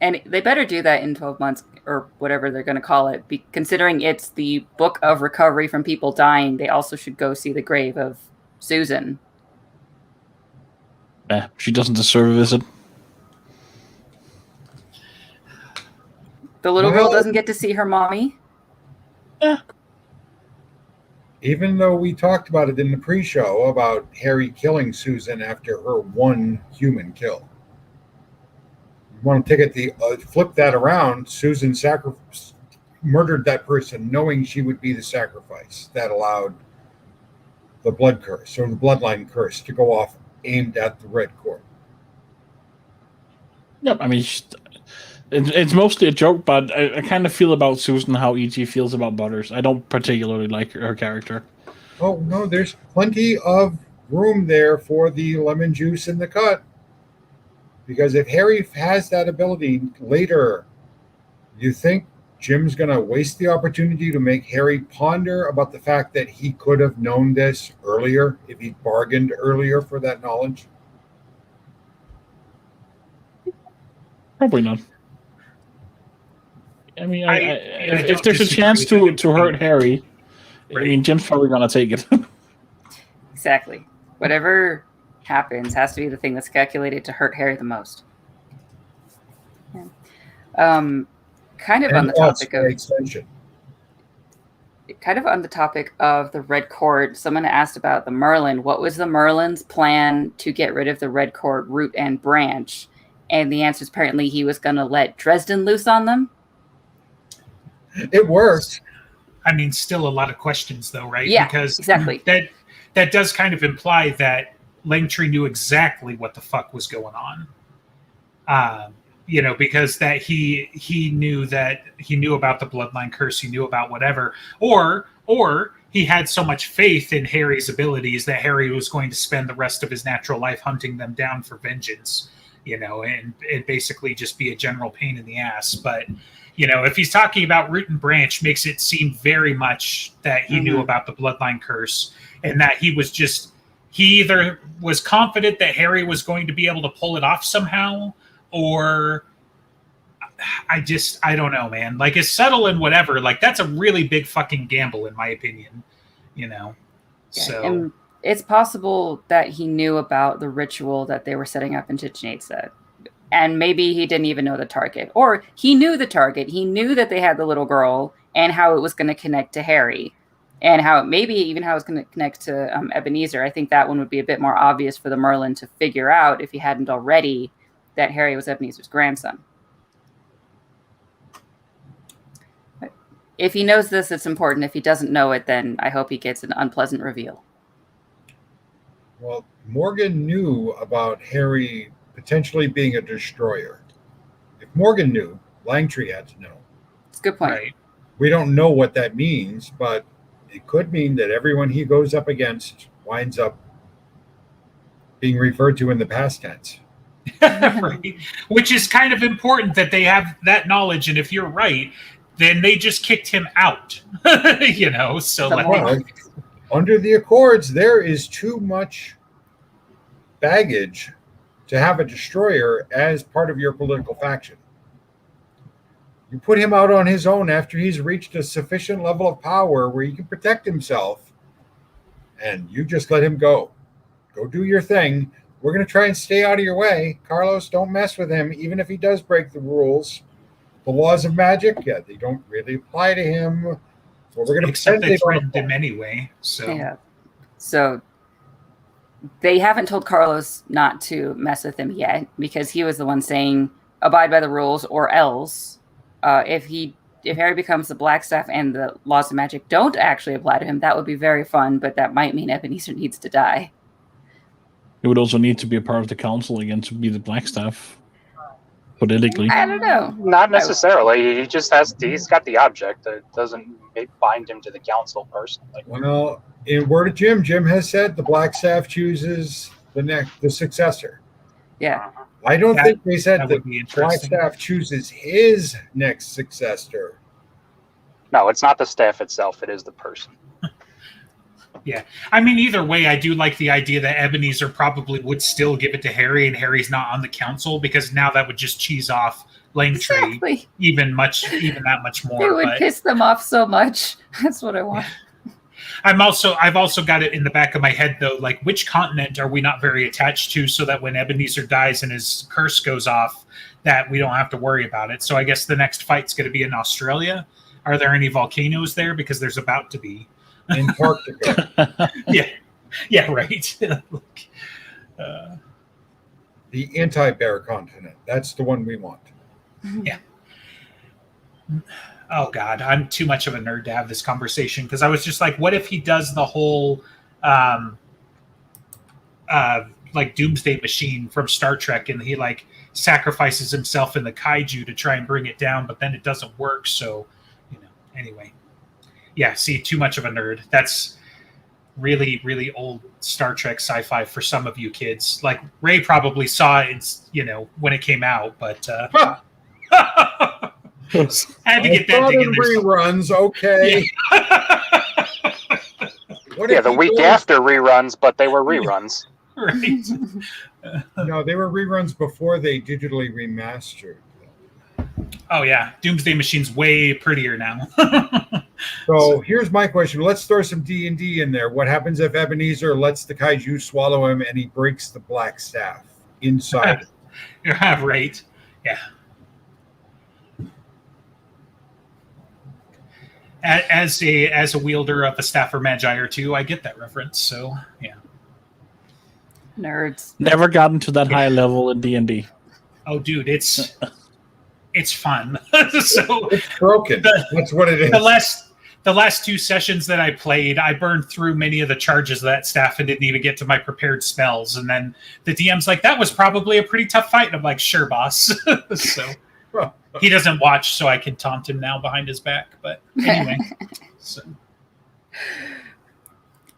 And they better do that in 12 months or whatever they're going to call it. Considering it's the book of recovery from people dying, they also should go see the grave of Susan. Yeah, she doesn't deserve a visit. The little girl Well- doesn't get to see her mommy. Even though we talked about it in the pre-show about Harry killing Susan after her one human kill. You want to take it flip that around. Susan murdered that person knowing she would be the sacrifice that allowed the blood curse or the bloodline curse to go off aimed at the Red Court. Yep, I mean, it's mostly a joke, but I kind of feel about Susan how E.G. feels about Butters. I don't particularly like her character. Oh, no, there's plenty of room there for the lemon juice in the cut. Because if Harry has that ability later, You think Jim's going to waste the opportunity to make Harry ponder about the fact that he could have known this earlier if he bargained earlier for that knowledge? Probably not. I mean, if don't there's a chance disagree with to hurt Harry, Right. I mean, Jim's probably gonna take it. Exactly. Whatever happens has to be the thing that's calculated to hurt Harry the most. Yeah. Kind of on the topic of extension. kind of on the topic of the Red Court, someone asked about the Merlin. What was the Merlin's plan to get rid of the Red Court root and branch? And the answer is apparently he was going to let Dresden loose on them. It worked. I mean, still a lot of questions, though, right? Yeah, because exactly. That does kind of imply that Langtree knew exactly what the fuck was going on. Because that he knew about the bloodline curse, he knew about whatever, or he had so much faith in Harry's abilities that Harry was going to spend the rest of his natural life hunting them down for vengeance, and basically just be a general pain in the ass. But if he's talking about root and branch, makes it seem very much that he knew about the bloodline curse, and that he either was confident that Harry was going to be able to pull it off somehow, or I don't know, man. Like, it's subtle and whatever. Like, that's a really big fucking gamble, in my opinion. Yeah, So and it's possible that he knew about the ritual that they were setting up in Chichen Itza. And maybe he didn't even know the target. Or he knew the target. He knew that they had the little girl and how it was going to connect to Harry. And how it was going to connect to Ebenezer. I think that one would be a bit more obvious for the Merlin to figure out if he hadn't already, that Harry was Ebenezer's grandson. But if he knows this, it's important. If he doesn't know it, then I hope he gets an unpleasant reveal. Well, Morgan knew about Harry potentially being a destroyer. If Morgan knew, Langtree had to know. It's a good point. right. We don't know what that means, but it could mean that everyone he goes up against winds up being referred to in the past tense. Right. Which is kind of important that they have that knowledge. And if you're right, then they just kicked him out. So Well, under the Accords, there is too much baggage to have a destroyer as part of your political faction. You put him out on his own after he's reached a sufficient level of power where he can protect himself, and you just let him go. Go do your thing. We're going to try and stay out of your way. Carlos, don't mess with him, even if he does break the rules. The laws of magic, they don't really apply to him. Well, we're going to except pretend they they don't threatened him anyway. So Yeah. So they haven't told Carlos not to mess with him yet, because he was the one saying, abide by the rules or else. If Harry becomes the Blackstaff and the laws of magic don't actually apply to him, that would be very fun, but that might mean Ebenezer needs to die. He would also need to be a part of the council again to be the Blackstaff. Politically. I don't know. Not necessarily. He's got the object. It doesn't bind him to the council personally. Well, in word of Jim has said the Blackstaff chooses the successor. Yeah. I don't think they said that the would be interesting. Blackstaff chooses his next successor. No, it's not the staff itself. It is the person. Yeah. I mean, either way, I do like the idea that Ebenezer probably would still give it to Harry, and Harry's not on the council, because now that would just cheese off Langtree Exactly. even that much more. It would piss them off so much. That's what I want. I've also got it in the back of my head, though, like, which continent are we not very attached to, so that when Ebenezer dies and his curse goes off, that we don't have to worry about it. So I guess the next fight's going to be in Australia. Are there any volcanoes there? Because there's about to be. Antarctica. Yeah, right. The anti-bear continent. That's the one we want. Yeah. Oh God, I'm too much of a nerd to have this conversation, because I was just like, what if he does the whole like Doomsday Machine from Star Trek, and he like sacrifices himself in the kaiju to try and bring it down, but then it doesn't work. So, anyway. Yeah, see, too much of a nerd. That's really, really old Star Trek sci-fi for some of you kids. Like, Ray probably saw it, when it came out, but Had to get that thought thing in in there. reruns, okay. What Yeah, if the he week goes- after reruns, but they were reruns. Right. No, they were reruns before they digitally remastered. Oh yeah, Doomsday Machine's way prettier now. So here's my question. Let's throw some D&D in there. What happens if Ebenezer lets the kaiju swallow him and he breaks the black staff inside? Yeah, right. Yeah. As a wielder of the Staff or Magi too, I get that reference. So yeah. Nerds. Never gotten to that high level in D&D. Oh, dude, it's fun. So It's broken. That's what it is. the last 2 sessions that I played, I burned through many of the charges of that staff and didn't even get to my prepared spells. And then the DM's like, "That was probably a pretty tough fight." And I'm like, "Sure, boss." So he doesn't watch, so I can taunt him now behind his back. But anyway, so. You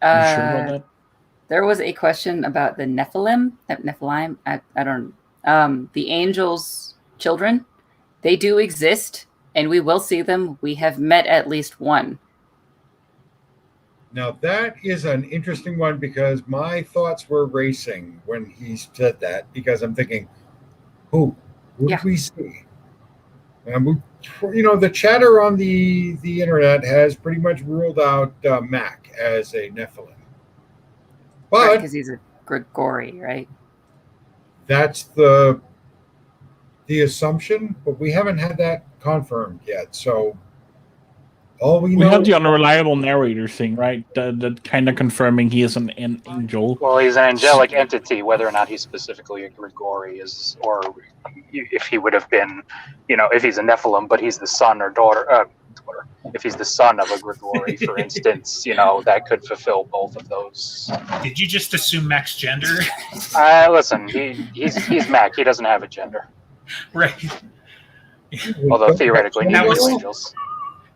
sure about that? There was a question about the Nephilim. I don't know. The angels' children. They do exist, and we will see them. We have met at least one. Now that is an interesting one because my thoughts were racing when he said that because I'm thinking, who did we see? And the chatter on the internet has pretty much ruled out Mac as a Nephilim, but Because he's a Grigori, right? that's the assumption. But we haven't had that confirmed yet. So all we know, have the unreliable narrator thing, right? That kind of confirming he is an angel. Well, he's an angelic entity, whether or not he's specifically a Grigori is, or if he would have been, if he's a Nephilim, but he's the son or daughter. If he's the son of a Grigori, for instance, that could fulfill both of those. Did you just assume Mac's gender? Listen, he's Mac. He doesn't have a gender, Right. although theoretically, That neither was- do angels.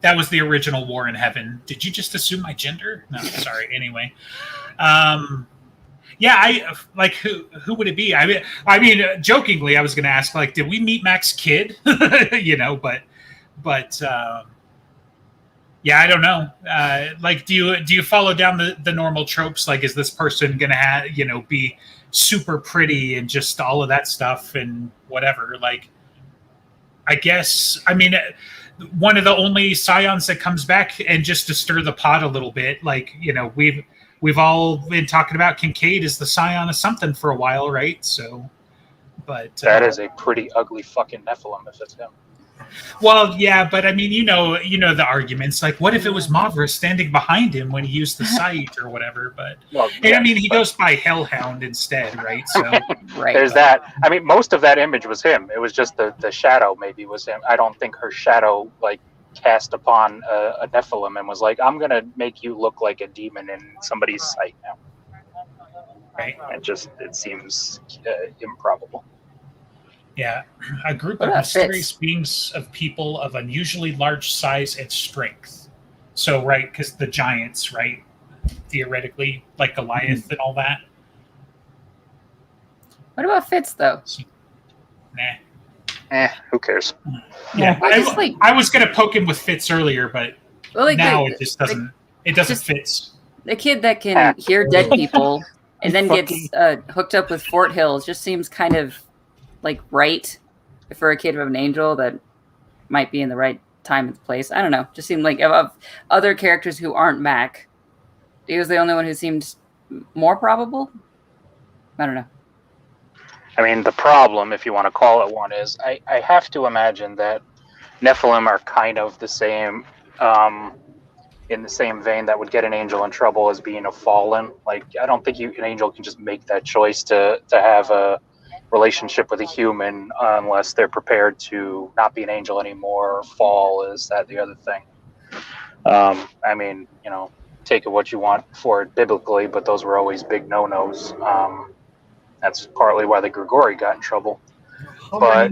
That was the original War in Heaven. Did you just assume my gender? No, sorry. Anyway, yeah, I like who would it be? I mean, jokingly, I was going to ask like, did we meet Mac's kid? But yeah, I don't know. Like, do you follow down the normal tropes? Like, is this person going to be super pretty and just all of that stuff and whatever? Like, I guess. I mean. One of the only scions that comes back, and just to stir the pot a little bit, like we've all been talking about Kincaid as the scion of something for a while, right? So, but That is a pretty ugly fucking Nephilim if it's him. well, yeah, but I mean, the arguments. Like, what if it was Mavra standing behind him when he used the sight or whatever? But Well, and I mean, he goes by Hellhound instead, right? So Right. There's that. I mean, most of that image was him. It was just the shadow maybe was him. I don't think her shadow cast upon a Nephilim and was like, "I'm gonna make you look like a demon in somebody's sight now." right, It seems improbable. yeah, a group What of about mysterious Fitz? beings of people of unusually large size and strength. So right, because the giants, right, theoretically, like Goliath and all that. What about Fitz, though? Nah. Who cares? Yeah, I just, like- I was gonna poke him with Fitz earlier, but Well, now it just doesn't. It doesn't just- fit. The kid that can hear dead people and then gets hooked up with Fort Hills just seems kind of right for a kid of an angel that might be in the right time and place. I don't know. Just seemed like of other characters who aren't Mac, he was the only one who seemed more probable. I don't know. I mean, the problem, if you want to call it one, is I have to imagine that Nephilim are kind of the same, in the same vein that would get an angel in trouble as being a fallen. Like, I don't think an angel can just make that choice to have a relationship with a human unless they're prepared to not be an angel anymore or fall. Is that the other thing? I mean, take it what you want for it biblically, but those were always big no-nos. That's partly why the Grigori got in trouble. But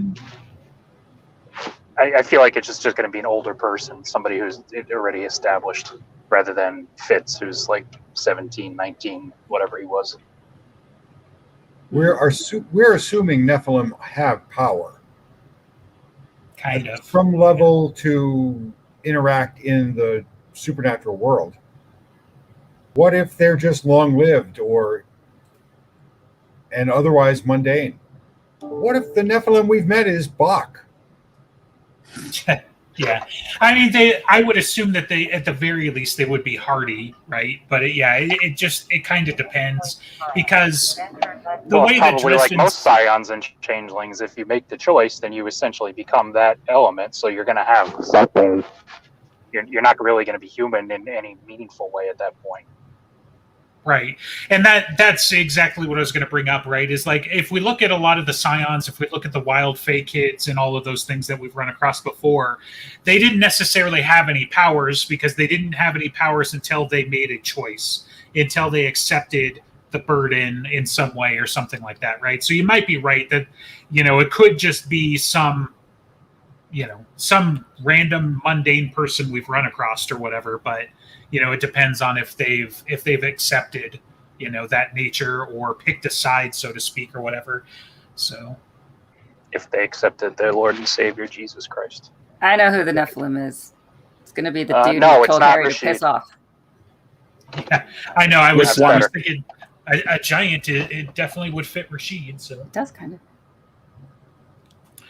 I feel like it's just going to be an older person, somebody who's already established, rather than Fitz, who's 17, 19, whatever he was. we're assuming Nephilim have power. kind of. From level to interact in the supernatural world. What if they're just long-lived and otherwise mundane? What if the Nephilim we've met is Bach? Yeah, I mean, I would assume that they, at the very least, they would be hardy, right? But it kind of depends, because the way that probably like most scions and changelings, if you make the choice, then you essentially become that element. So you're going to have something. You're not really going to be human in any meaningful way at that point. Right. And that's exactly what I was going to bring up, right? Is like, if we look at a lot of the scions, if we look at the wild Fey kids and all of those things that we've run across before, they didn't necessarily have any powers, because they didn't have any powers until they made a choice, until they accepted the burden in some way or something like that, right? So you might be right that, it could just be some random mundane person we've run across or whatever, but it depends on if they've accepted, that nature, or picked a side, so to speak, or whatever. So, if they accepted their Lord and Savior Jesus Christ, I know who the Nephilim is. It's going to be the dude who told Harry to piss off. Yeah, I know. I was thinking a giant. It definitely would fit Rashid. So it does kind of.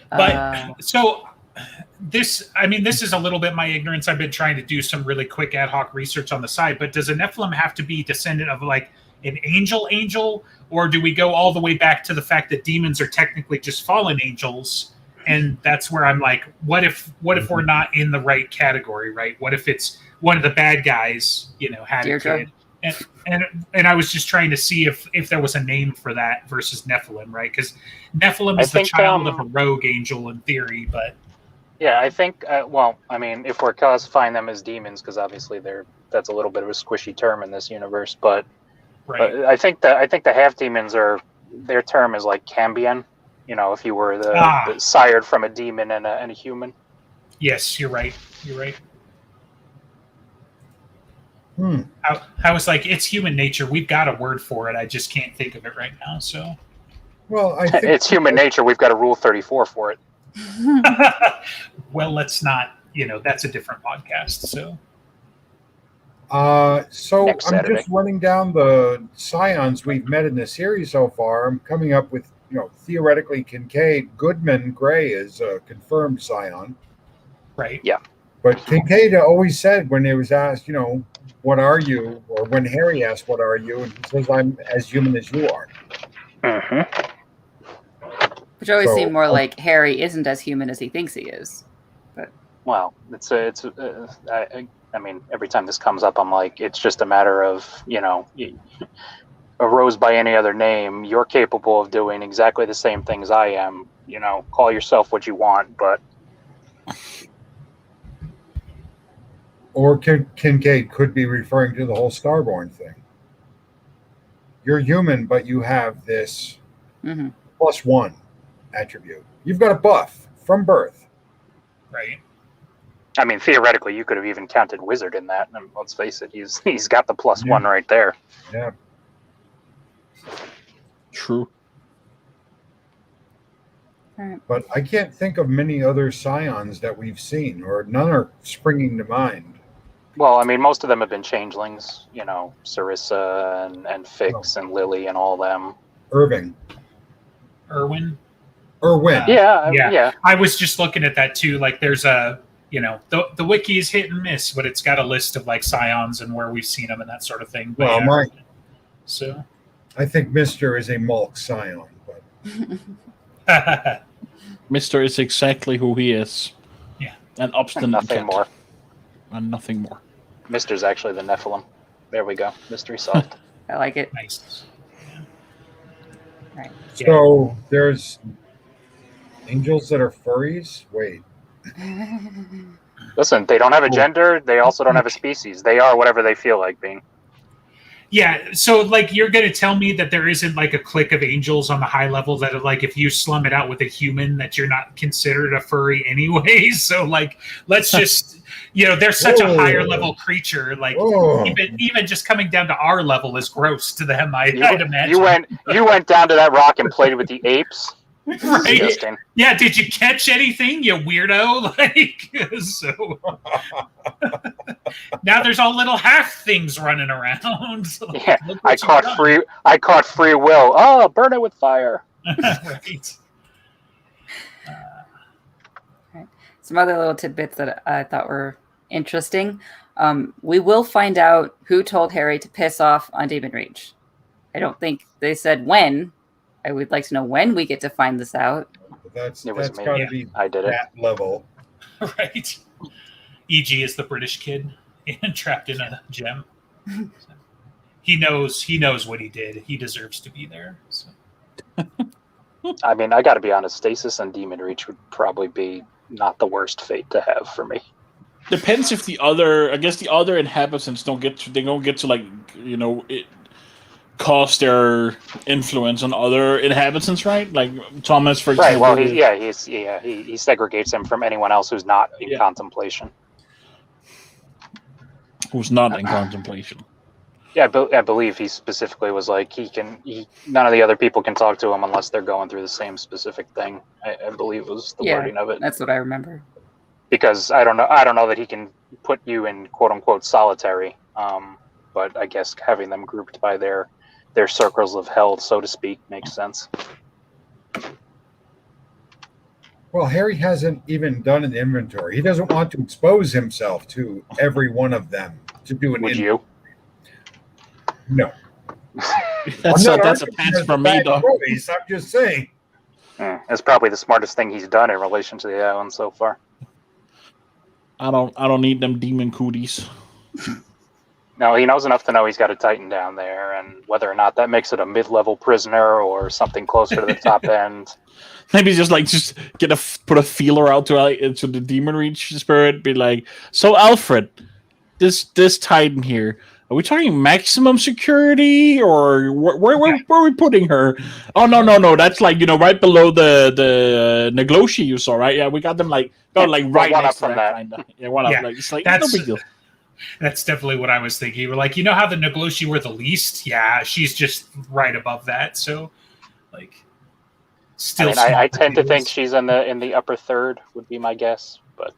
But so. This is a little bit my ignorance. I've been trying to do some really quick ad hoc research on the side, but does a Nephilim have to be descendant of like an angel, or do we go all the way back to the fact that demons are technically just fallen angels? And that's where I'm like, what if we're not in the right category, right? What if it's one of the bad guys, had a kid? And I was just trying to see if there was a name for that versus Nephilim, right? Because Nephilim is the child of a rogue angel in theory, but... Yeah, I think, if we're classifying them as demons, because obviously that's a little bit of a squishy term in this universe, but, right. But I think the half demons their term is like Cambion, if you were the sired from a demon and a human. Yes, you're right. I was like, it's human nature. We've got a word for it. I just can't think of it right now. So, well, I think it's human nature. We've got a Rule 34 for it. Well, let's not. That's a different podcast. So, I'm Saturday. just running down the scions we've met in the series so far. I'm coming up with, theoretically Kincaid. Goodman Gray is a confirmed scion. Right. Yeah. But Kincaid always said, when he was asked, what are you? Or when Harry asked, what are you? And he says, I'm as human as you are. Mm-hmm. Which always seemed more like Harry isn't as human as he thinks he is. But well, every time this comes up, I'm like, it's just a matter of, a rose by any other name. You're capable of doing exactly the same things I am. Call yourself what you want, but. Or Kincaid could be referring to the whole Starborn thing. You're human, but you have this +1 attribute. You've got a buff from birth. Right. I mean, theoretically, you could have even counted Wizard in that. And let's face it, he's got the +1 right there. Yeah. True. Right. But I can't think of many other scions that we've seen, or none are springing to mind. Well, I mean, most of them have been changelings. Sarissa and Fix and Lily and all them. Irwin. Yeah. I was just looking at that too. Like, there's the wiki is hit and miss, but it's got a list of like scions and where we've seen them and that sort of thing. But, I think Mr. is a Mulk scion, but Mr. is exactly who he is. Yeah. An obstinate nothing more. And nothing more. Mister's actually the Nephilim. There we go. Mystery solved. I like it. Nice. Right. So there's angels that are furries? Wait. Listen, they don't have a gender. They also don't have a species. They are whatever they feel like being. Yeah, so like you're going to tell me that there isn't like a clique of angels on the high level that are like, if you slum it out with a human, that you're not considered a furry anyways. So like, let's just, they're such a higher level creature. Like even just coming down to our level is gross to them. I'd imagine. You went down to that rock and played with the apes. Right? Disgusting. Yeah, did you catch anything, you weirdo? Like, so now there's all little half things running around. Like, Yeah, look what I you've caught done. I caught free will. Oh, burn it with fire. Right. Some other little tidbits that I thought were interesting. We will find out who told Harry to piss off on Demon Reach. I don't think they said when. I would like to know when we get to find this out. That's It was me. got to be I did it. that level. Right. E.G. is the British kid and trapped in a gem. He knows what he did. He deserves to be there. So. I mean, I got to be honest. Stasis and Demon Reach would probably be not the worst fate to have for me. Depends if the other inhabitants don't get to like, you know, cause their influence on other inhabitants, right? Like Thomas, for example. Right. Well, he segregates him from anyone else who's not in contemplation. Who's not in contemplation. Yeah, I believe he specifically was like none of the other people can talk to him unless they're going through the same specific thing. I believe was the wording of it. That's what I remember. Because I don't know that he can put you in quote unquote solitary. But I guess having them grouped by their circles of hell, so to speak, makes sense. Well, Harry hasn't even done an inventory. He doesn't want to expose himself to every one of them to do an Would inventory. you? No. That's a pass from me, though. I'm just saying. That's probably the smartest thing he's done in relation to the island so far. I don't need them demon cooties. No, he knows enough to know he's got to tighten down there, and whether or not that makes it a mid-level prisoner or something closer to the top end. Maybe just put a feeler out to the Demon Reach spirit. Be like, so Alfred, this Titan here. Are we talking maximum security, or where are we putting her? Oh no, that's like, you know, right below the Nagloshi you saw, right? Yeah, we got them right next to that kind of. Yeah, one up. Like, it's like no big deal. That's definitely what I was thinking. We're like, you know how the Nagloshi were the least? Yeah, she's just right above that. So, like, still. I tend to think she's in the upper third would be my guess, but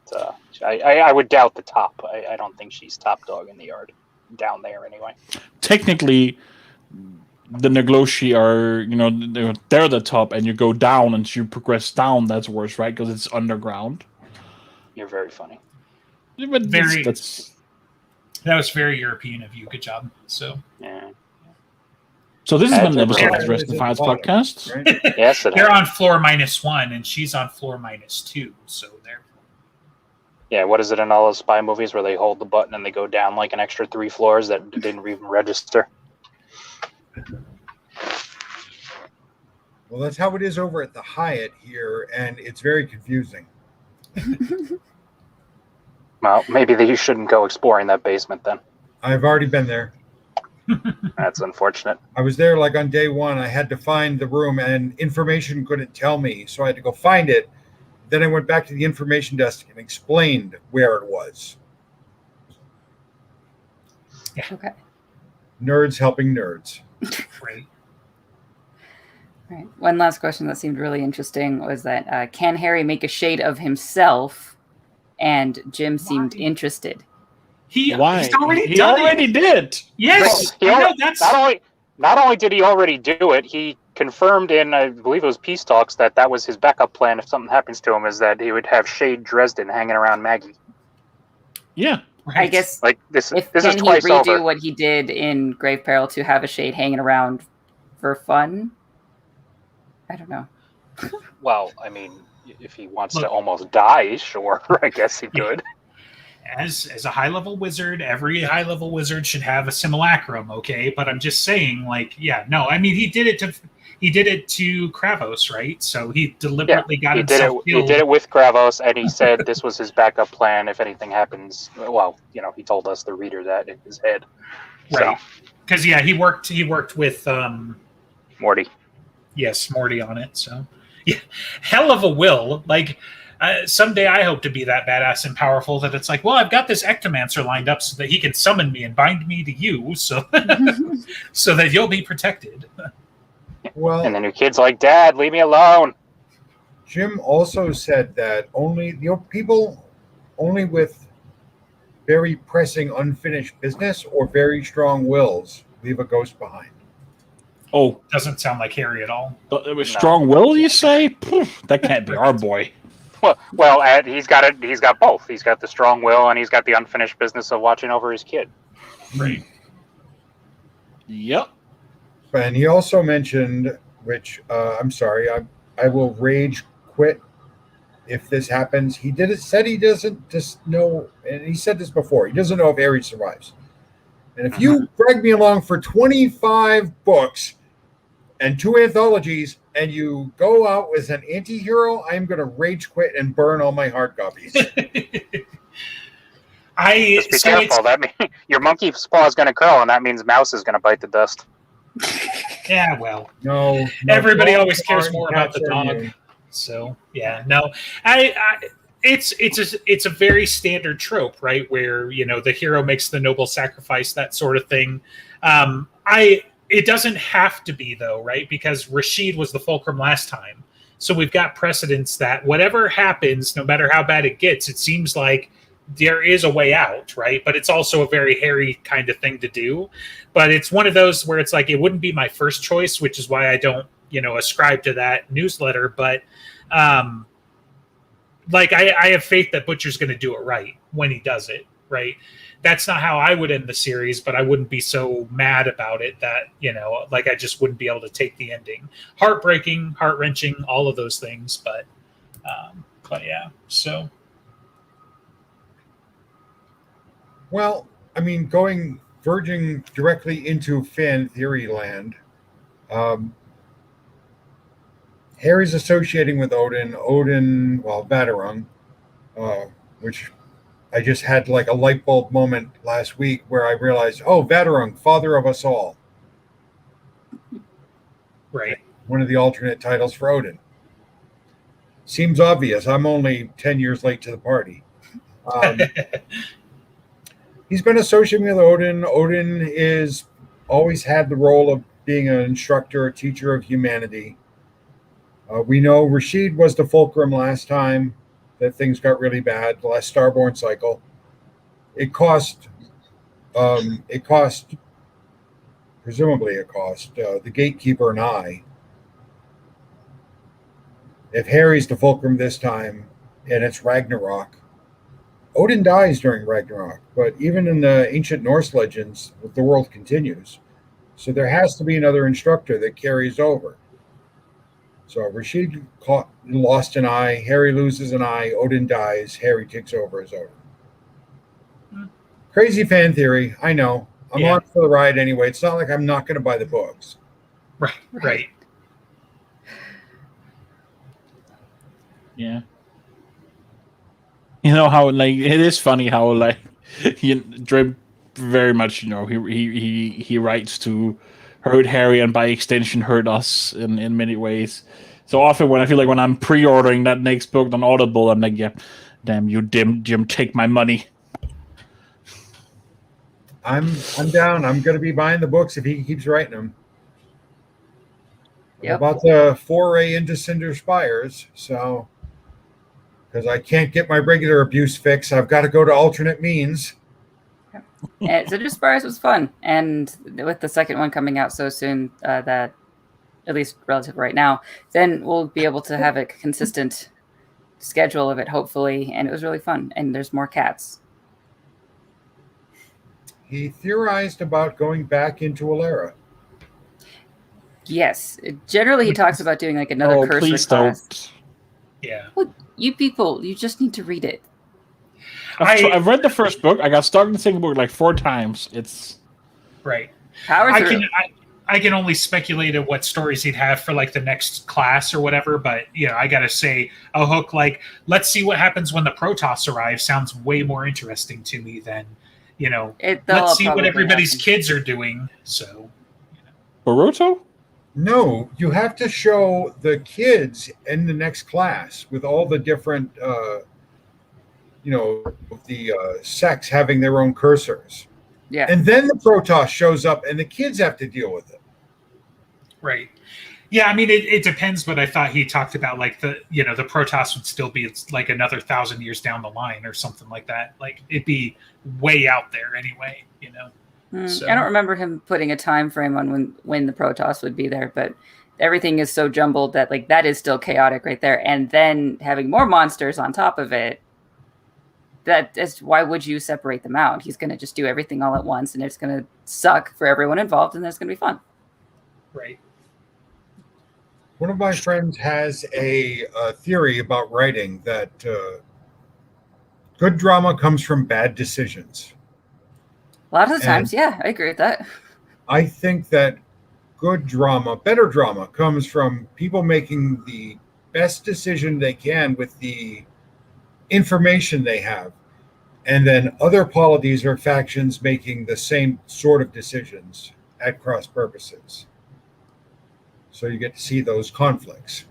I would doubt the top. I don't think she's top dog in the yard. Down there anyway. Technically, the Nagloshi are, you know, they're the top, and you go down and you progress down. That's worse, right? Because it's underground. You're very funny. But that was very European of you. Good job. So yeah. So this has been an episode of the Rest of Files podcast. Right? Yes, they're on floor -1, and she's on floor -2. So they're. Yeah, what is it in all those spy movies where they hold the button and they go down like an extra 3 floors that didn't even register? Well, that's how it is over at the Hyatt here, and it's very confusing. Well, maybe you shouldn't go exploring that basement then. I've already been there. That's unfortunate. I was there like on day 1. I had to find the room, and information couldn't tell me, so I had to go find it. Then I went back to the information desk and explained where it was. Yeah. Okay. Nerds helping nerds. Right. Right. One last question that seemed really interesting was that can Harry make a shade of himself? And Jim seemed interested. He's Why? already He done already it. did. Yes. That's Not only did he already do it, he confirmed in, I believe it was Peace Talks, that was his backup plan if something happens to him, is that he would have Shade Dresden hanging around Maggie. Yeah. right. I guess Like this is can he twice redo over. what he did in Grave Peril to have a shade hanging around for fun? I don't know. Well, I mean, if he wants to almost die, sure, I guess he could. As a high-level wizard, every high-level wizard should have a simulacrum, okay? But I'm just saying, like, yeah, no, I mean, he did it to Kravos, right? So he deliberately got himself killed. He did it with Kravos, and he said this was his backup plan if anything happens. Well, you know, he told us, the reader, that in his head. Right. Because, yeah, he worked with... Morty. Yes, Morty on it, so... Yeah, hell of a will. Like... someday I hope to be that badass and powerful that it's like, well, I've got this ectomancer lined up so that he can summon me and bind me to you, so so that you'll be protected. Well, And then your kid's like, Dad, leave me alone. Jim also said that people only with very pressing unfinished business or very strong wills leave a ghost behind. Oh, Doesn't sound like Harry at all. it was strong will, you say? Poof, that can't be our boy. Well, he's got it. He's got both. He's got the strong will, and he's got the unfinished business of watching over his kid. Right. Yep. And he also mentioned, which I'm sorry, I will rage quit if this happens. Said he doesn't just know, and he said this before. He doesn't know if Harry survives. And if you drag me along for 25 books and 2 anthologies, and you go out as an anti-hero, I'm going to rage quit and burn all my hard copies. Just be careful. That means your monkey's paw is going to curl, and that means Mouse is going to bite the dust. Yeah, well, no everybody always cares more about the dog. So yeah, no, it's a very standard trope, right? Where the hero makes the noble sacrifice, that sort of thing. It doesn't have to be though, right? Because Rashid was the fulcrum last time, so we've got precedence that whatever happens, no matter how bad it gets, it seems like there is a way out, right? But it's also a very hairy kind of thing to do. But it's one of those where it's like it wouldn't be my first choice, which is why I don't, ascribe to that newsletter. But I have faith that Butcher's going to do it right when he does it, right? That's not how I would end the series, but I wouldn't be so mad about it that, I just wouldn't be able to take the ending. Heartbreaking, heart-wrenching, all of those things. But yeah, so. Well, I mean, verging directly into fan theory land, Harry's associating with Odin, Vadarung, which I just had like a light bulb moment last week where I realized, Vadarung, father of us all. Right. One of the alternate titles for Odin. Seems obvious. I'm only 10 years late to the party. He's been associating with Odin. Odin is always had the role of being an instructor, a teacher of humanity. We know Rashid was the fulcrum last time that things got really bad, the last Starborn cycle. It cost presumably the gatekeeper an eye. If Harry's the fulcrum this time and it's Ragnarok, Odin dies during Ragnarok, but even in the ancient Norse legends, the world continues. So there has to be another instructor that carries over. So Rashid lost an eye, Harry loses an eye, Odin dies, Harry takes over as Odin. Crazy fan theory, I know. I'm on for the ride anyway. It's not like I'm not going to buy the books. Right. Yeah. You know how it is funny how Dre very much he writes to hurt Harry and by extension hurt us in many ways. So often when I feel like when I'm pre-ordering that next book on Audible, I'm like, yeah, damn you, Jim, take my money. I'm down. I'm going to be buying the books if he keeps writing them. Yep. About the foray into Cinder Spires, so because I can't get my regular abuse fix, I've got to go to alternate means. Cinder Spires was fun, and with the second one coming out so soon, that at least relative right now, then we'll be able to have a consistent schedule of it, hopefully, and it was really fun. And there's more cats. He theorized about going back into Alara. Yes, generally he talks about doing like another curse please class. Don't. Yeah. Well, you people, you just need to read it. I've read the first book. I got stuck in the second book like 4 times. It's right. I can only speculate at what stories he'd have for like the next class or whatever, but I gotta say, a hook like let's see what happens when the Protoss arrive sounds way more interesting to me than let's see what everybody's kids are doing. So Boruto? No, you have to show the kids in the next class with all the different the sects having their own cursors. Yeah. And then the Protoss shows up and the kids have to deal with it. Right. Yeah, I mean, it depends, but I thought he talked about like the Protoss would still be like another 1,000 years down the line or something like that. Like it'd be way out there anyway, So. I don't remember him putting a time frame on when the Protoss would be there, but everything is so jumbled that like that is still chaotic right there. And then having more monsters on top of it, that is why would you separate them out? He's going to just do everything all at once, and it's going to suck for everyone involved, and it's going to be fun. Right. One of my friends has a theory about writing that good drama comes from bad decisions. A lot of the times, yeah, I agree with that. I think that good drama, better drama, comes from people making the best decision they can with the information they have, and then other polities or factions making the same sort of decisions at cross purposes. So you get to see those conflicts.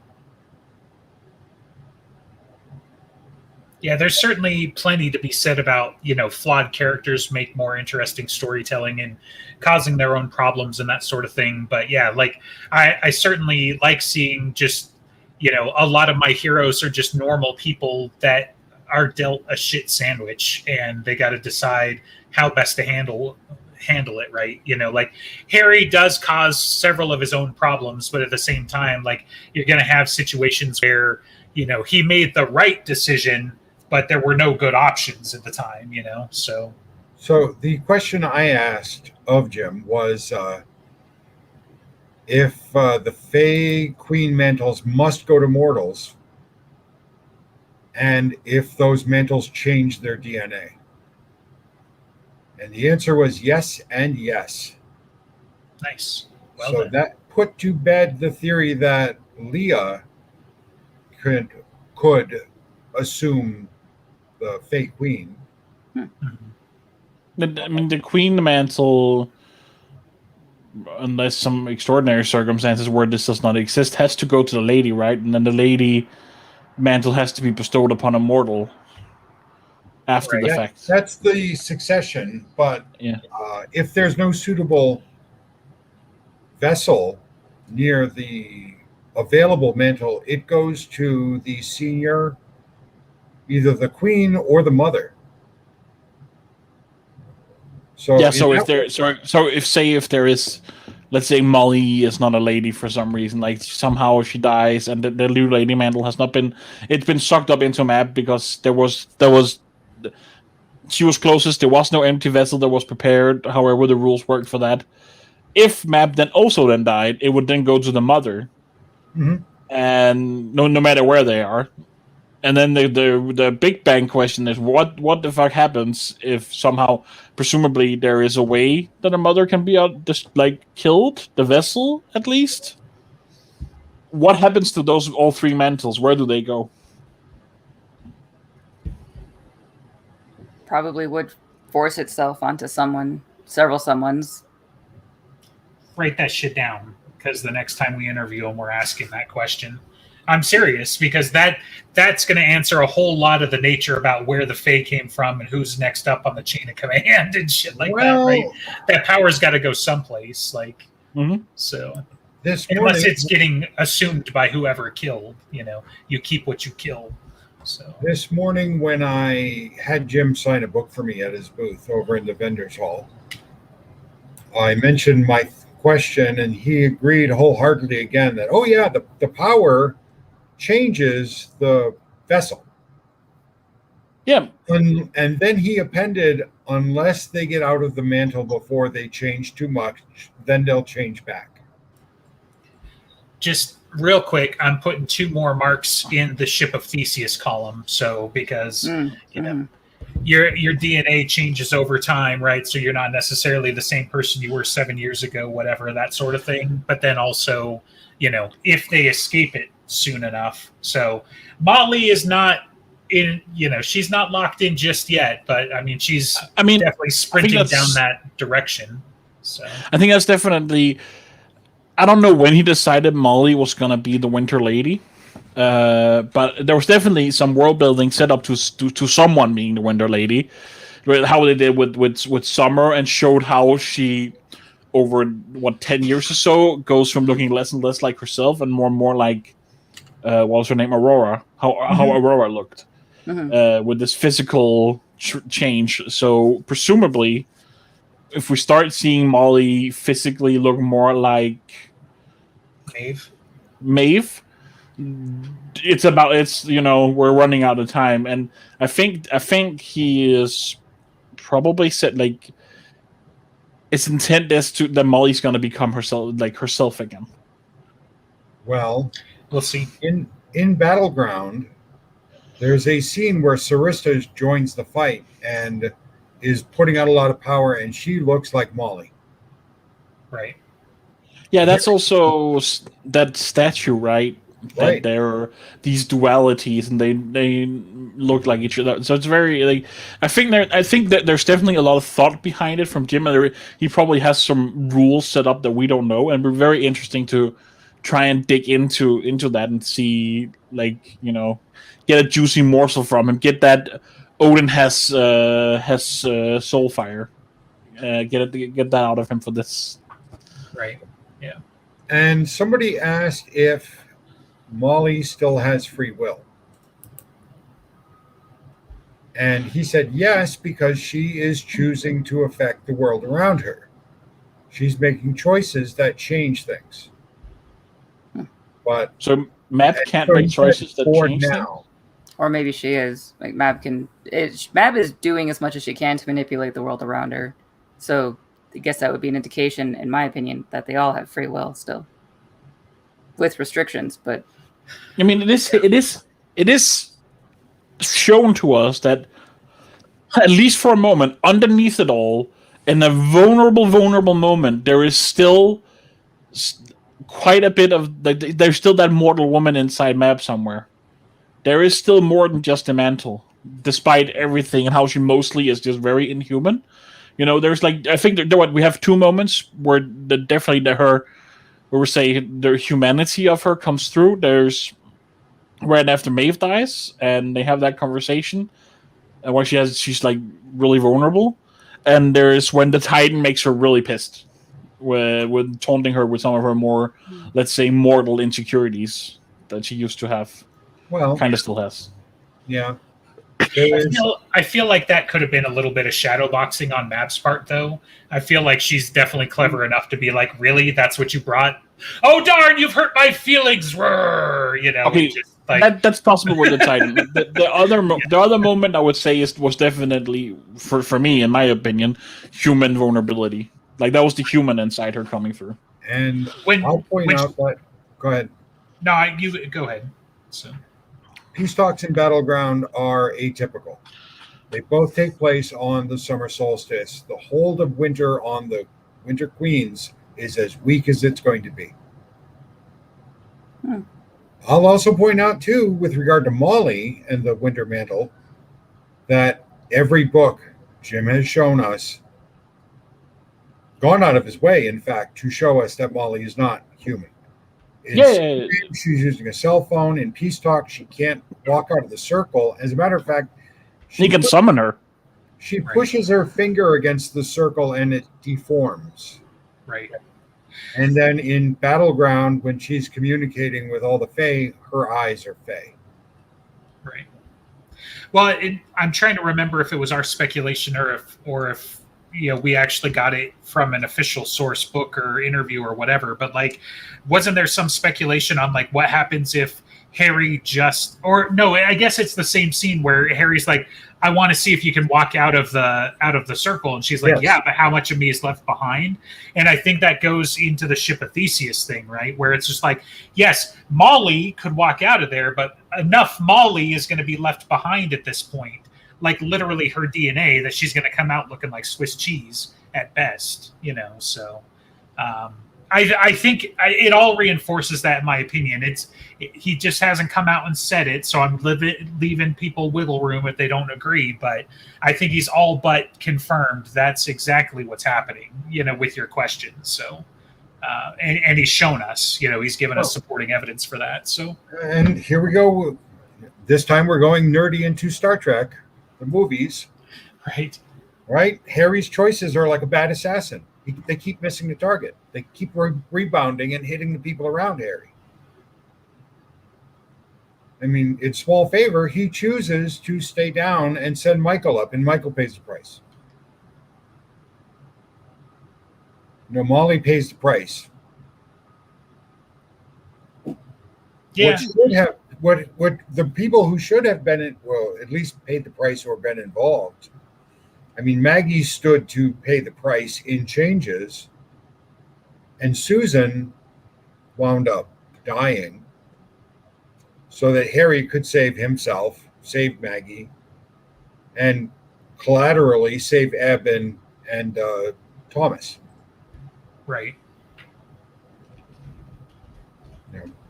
Yeah, there's certainly plenty to be said about, flawed characters make more interesting storytelling and causing their own problems and that sort of thing. But yeah, like I certainly like seeing just, a lot of my heroes are just normal people that are dealt a shit sandwich and they got to decide how best to handle it, right? Like Harry does cause several of his own problems, but at the same time, like you're going to have situations where, he made the right decision, but there were no good options at the time, so the question I asked of Jim was if the Fey Queen mantles must go to mortals, and if those mantles change their DNA. And the answer was yes and yes. Nice. Well so done. That put to bed the theory that Leah could assume the Fey Queen. I mean, the Queen mantle, unless some extraordinary circumstances where this does not exist, has to go to the lady, right? And then the lady mantle has to be bestowed upon a mortal after the fact. That's the succession, but if there's no suitable vessel near the available mantle, it goes to the senior, either the queen or the mother. So if there is, let's say Molly is not a lady for some reason, like somehow she dies and the new lady mantle has not been, it's been sucked up into Map because she was closest, there was no empty vessel that was prepared, however the rules worked for that. If Map then died, it would then go to the mother. Mm-hmm. And no matter where they are. And then the big bang question is what the fuck happens if somehow, presumably, there is a way that a mother can be killed, the vessel at least? What happens to those all three mantles? Where do they go? Probably would force itself onto several someones. Write that shit down, because the next time we interview him, we're asking that question. I'm serious, because that's going to answer a whole lot of the nature about where the Fae came from and who's next up on the chain of command and shit like that, right? That power's got to go someplace, so. Unless it's getting assumed by whoever killed, you keep what you kill. So this morning, when I had Jim sign a book for me at his booth over in the vendors hall, I mentioned my question, and he agreed wholeheartedly again that the power changes the vessel. Yeah. And then he appended, unless they get out of the mantle before they change too much, then they'll change back. Just real quick, I'm putting 2 more marks in the Ship of Theseus column. So because your DNA changes over time, right? So you're not necessarily the same person you were 7 years ago, whatever, that sort of thing. But then also, if they escape it soon enough. So Molly is not in, she's not locked in just yet, but she's definitely sprinting down that direction. So I think that's definitely, I don't know when he decided Molly was going to be the Winter Lady. But there was definitely some world building set up to someone being the Winter Lady, how they did with Summer, and showed how she over 10 years or so goes from looking less and less like herself and more like what was her name, Aurora, how Aurora looked, with this physical change. So presumably, if we start seeing Molly physically look more like Maeve, it's we're running out of time, and I think he is probably said like its intent is that Molly's going to become herself again. Well, we'll see. In Battleground, there's a scene where Sarista joins the fight and is putting out a lot of power, and she looks like Molly. Right. Yeah, that's also that statue, right? That there are these dualities, and they look like each other. So it's very like I think that there's definitely a lot of thought behind it from Jim. He probably has some rules set up that we don't know, and we're very interesting to try and dig into that and see, like, get a juicy morsel from him. Get that Odin has soul fire. Get that out of him for this. Right. Yeah. And somebody asked if Molly still has free will. And he said yes, because she is choosing to affect the world around her. She's making choices that change things. But so Mab can't make choices that change things? Or maybe she is. Like Mab is doing as much as she can to manipulate the world around her. So I guess that would be an indication, in my opinion, that they all have free will still. With restrictions, but I mean, it is shown to us that at least for a moment, underneath it all, in a vulnerable moment, there is still quite a bit of there's still that mortal woman inside Mab somewhere. There is still more than just a mantle, despite everything and how she mostly is just very inhuman. There's I think we have two moments where where we say the humanity of her comes through. There's right after Maeve dies, and they have that conversation, and where she's like really vulnerable, and there's when the Titan makes her really pissed, with taunting her with some of her more, let's say, mortal insecurities that she used to have. Well, kind of still has. Yeah. I feel like that could have been a little bit of shadow boxing on Mab's part, though. I feel like she's definitely clever enough to be like, really? That's what you brought? Oh, darn, you've hurt my feelings. Okay, just like... that's possible with the Titan. the other moment I would say was definitely, for me, in my opinion, human vulnerability. Like, that was the human inside her coming through. And I'll point out that... Go ahead. No, you go ahead. So... Peace talks in Battleground are atypical. They both take place on the summer solstice. The hold of winter on the Winter Queens is as weak as it's going to be. I'll also point out, too, with regard to Molly and the Winter Mantle, that every book Jim has shown us, gone out of his way, in fact, to show us that Molly is not human. She's using a cell phone. In Peace Talk, she can't walk out of the circle. As a matter of fact, he can summon her. She pushes her finger against the circle and it deforms. Right. And then in Battleground, when she's communicating with all the Fae, her eyes are Fae. Right. Well, I'm trying to remember if it was our speculation or if we actually got it from an official source book or interview or whatever, but like, wasn't there some speculation on like what happens if Harry I guess it's the same scene where Harry's like, I want to see if you can walk out of the circle, and she's like, yes. Yeah, but how much of me is left behind? And I think that goes into the Ship of Theseus thing, right, where it's just like, yes, Molly could walk out of there, but enough Molly is going to be left behind at this point, like literally her DNA, that she's going to come out looking like Swiss cheese at best, so I think it all reinforces that, in my opinion. He just hasn't come out and said it, so I'm leaving people wiggle room if they don't agree, but I think he's all but confirmed that's exactly what's happening, with your question. So and he's shown us, he's given us supporting evidence for that. So, and here we go. This time we're going nerdy into Star Trek, the movies. Right. Harry's choices are like a bad assassin. They keep missing the target. They keep rebounding and hitting the people around Harry. I mean, in small favor, he chooses to stay down and send Michael up, and Michael pays the price. Molly pays the price. Yeah. What the people who should have been at least paid the price or been involved. I mean, Maggie stood to pay the price in changes, and Susan wound up dying so that Harry could save himself, save Maggie, and collaterally save Eb and Thomas. Right.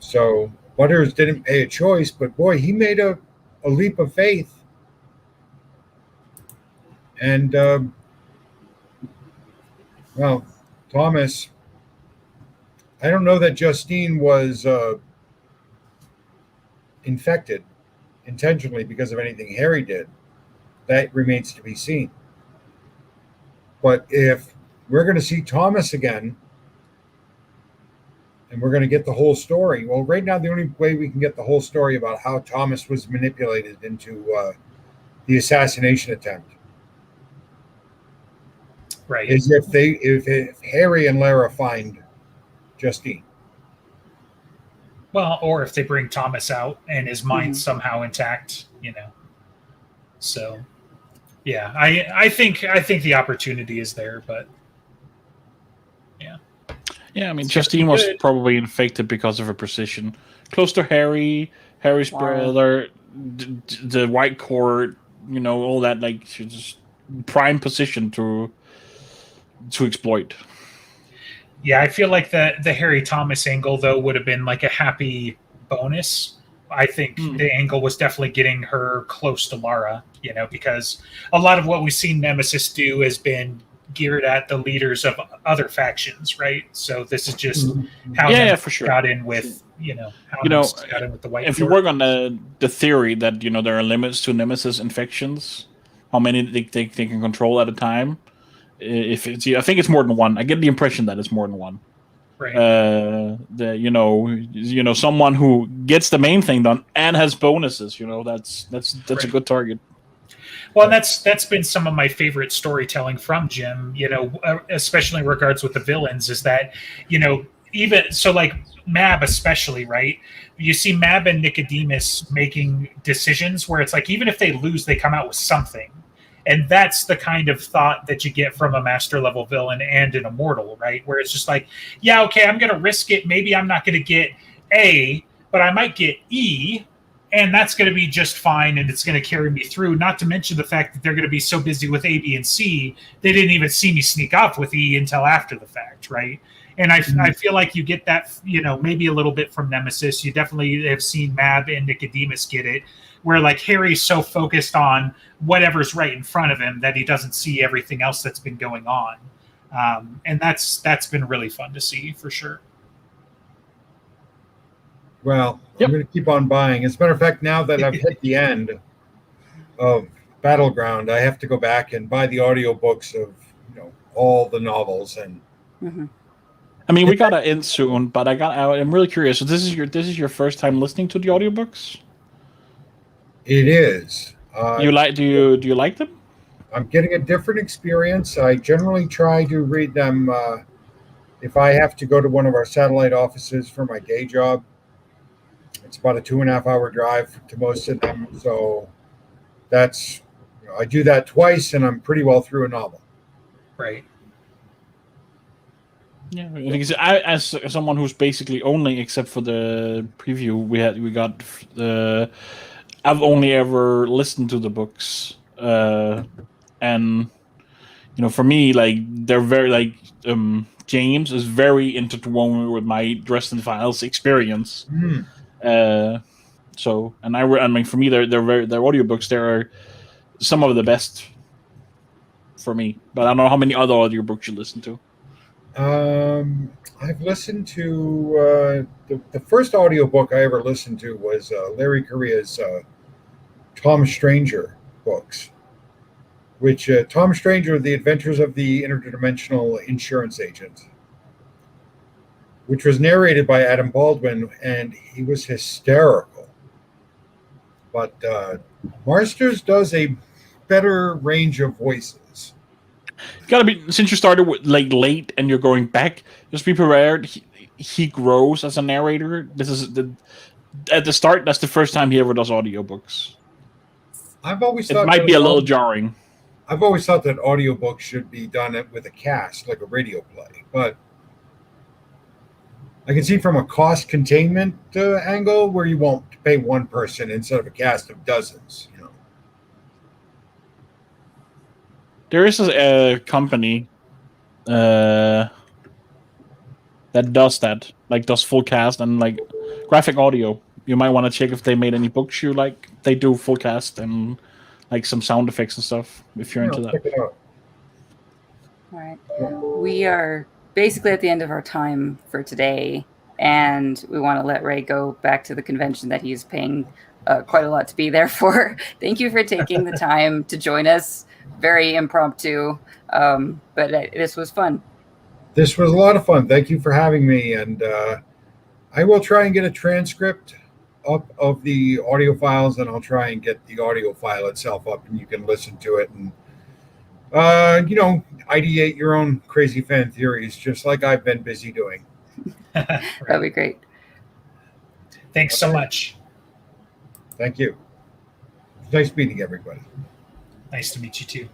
So Butters didn't pay a choice, but boy, he made a leap of faith. And, well, Thomas, I don't know that Justine was infected intentionally because of anything Harry did. That remains to be seen. But if we're going to see Thomas again, and we're going to get the whole story, well, right now the only way we can get the whole story about how Thomas was manipulated into the assassination attempt, right, is if Harry and Lara find Justine. Well, or if they bring Thomas out and his mind's somehow intact, So, yeah, I think the opportunity is there, but yeah. Yeah, I mean, Justine was probably infected because of her position. Close to Harry's brother, the White Court, all that, like, she's just prime position to exploit. Yeah, I feel like the Harry Thomas angle, though, would have been like a happy bonus. I think the angle was definitely getting her close to Lara, because a lot of what we've seen Nemesis do has been geared at the leaders of other factions, right? So this is just how for sure. got in with, Nemesis got in with the White If Court. you work on the theory that, there are limits to Nemesis infections, how many they can control at a time, I think it's more than one. I get the impression that it's more than one. Right. Someone who gets the main thing done and has bonuses. That's right. A good target. Well, that's been some of my favorite storytelling from Jim. Especially in regards with the villains, is that even so, like Mab especially, right? You see Mab and Nicodemus making decisions where it's like even if they lose, they come out with something. And that's the kind of thought that you get from a master level villain and an immortal, right? Where it's just like, yeah, okay, I'm going to risk it. Maybe I'm not going to get A, but I might get E, and that's going to be just fine, and it's going to carry me through. Not to mention the fact that they're going to be so busy with A, B, and C, they didn't even see me sneak off with E until after the fact, right? And I feel like you get that, maybe a little bit from Nemesis. You definitely have seen Mab and Nicodemus get it, where like Harry's so focused on whatever's right in front of him that he doesn't see everything else that's been going on. And that's been really fun to see for sure. Well, I'm going to keep on buying. As a matter of fact, now that I've hit the end of Battleground, I have to go back and buy the audiobooks of all the novels. And I mean, we gotta end soon, but I'm really curious. So this is your first time listening to the audiobooks? It is. Do you like them? I'm getting a different experience. I generally try to read them if I have to go to one of our satellite offices for my day job. It's about a 2.5 hour drive to most of them. So that's, I do that twice and I'm pretty well through a novel. Right. Yeah, because as someone who's basically only, except for the preview I've only ever listened to the books, and for me, like they're very like James is very intertwined with my Dresden Files experience. So, and I mean, for me, they're audiobooks. They're some of the best for me. But I don't know how many other audiobooks you listen to. I've listened to the first audiobook I ever listened to was Larry Correa's Tom Stranger books. which Tom Stranger, The Adventures of the Interdimensional Insurance Agent, which was narrated by Adam Baldwin, and he was hysterical. But Marsters does a better range of voices. Gotta be, since you started with, like, late and you're going back, just be prepared. He grows as a narrator. This is at the start. That's the first time he ever does audiobooks. I've always It thought might be a little jarring. I've always thought that audiobooks should be done with a cast, like a radio play. But I can see from a cost containment angle where you won't pay one person instead of a cast of dozens. You know, There is a company that does that, like does full cast and like graphic audio. You might want to check if they made any books you like. They do full cast and like some sound effects and stuff if you're into that. check it out. All right. We are basically at the end of our time for today, and we want to let Ray go back to the convention that he's paying quite a lot to be there for. Thank you for taking the time to join us. Very impromptu, but this was fun. This was a lot of fun. Thank you for having me, and I will try and get a transcript up of the audio files, and I'll try and get the audio file itself up, and you can listen to it and ideate your own crazy fan theories, just like I've been busy doing. That'd be great. Thanks so much. Thank you. It's nice meeting everybody. Nice to meet you too.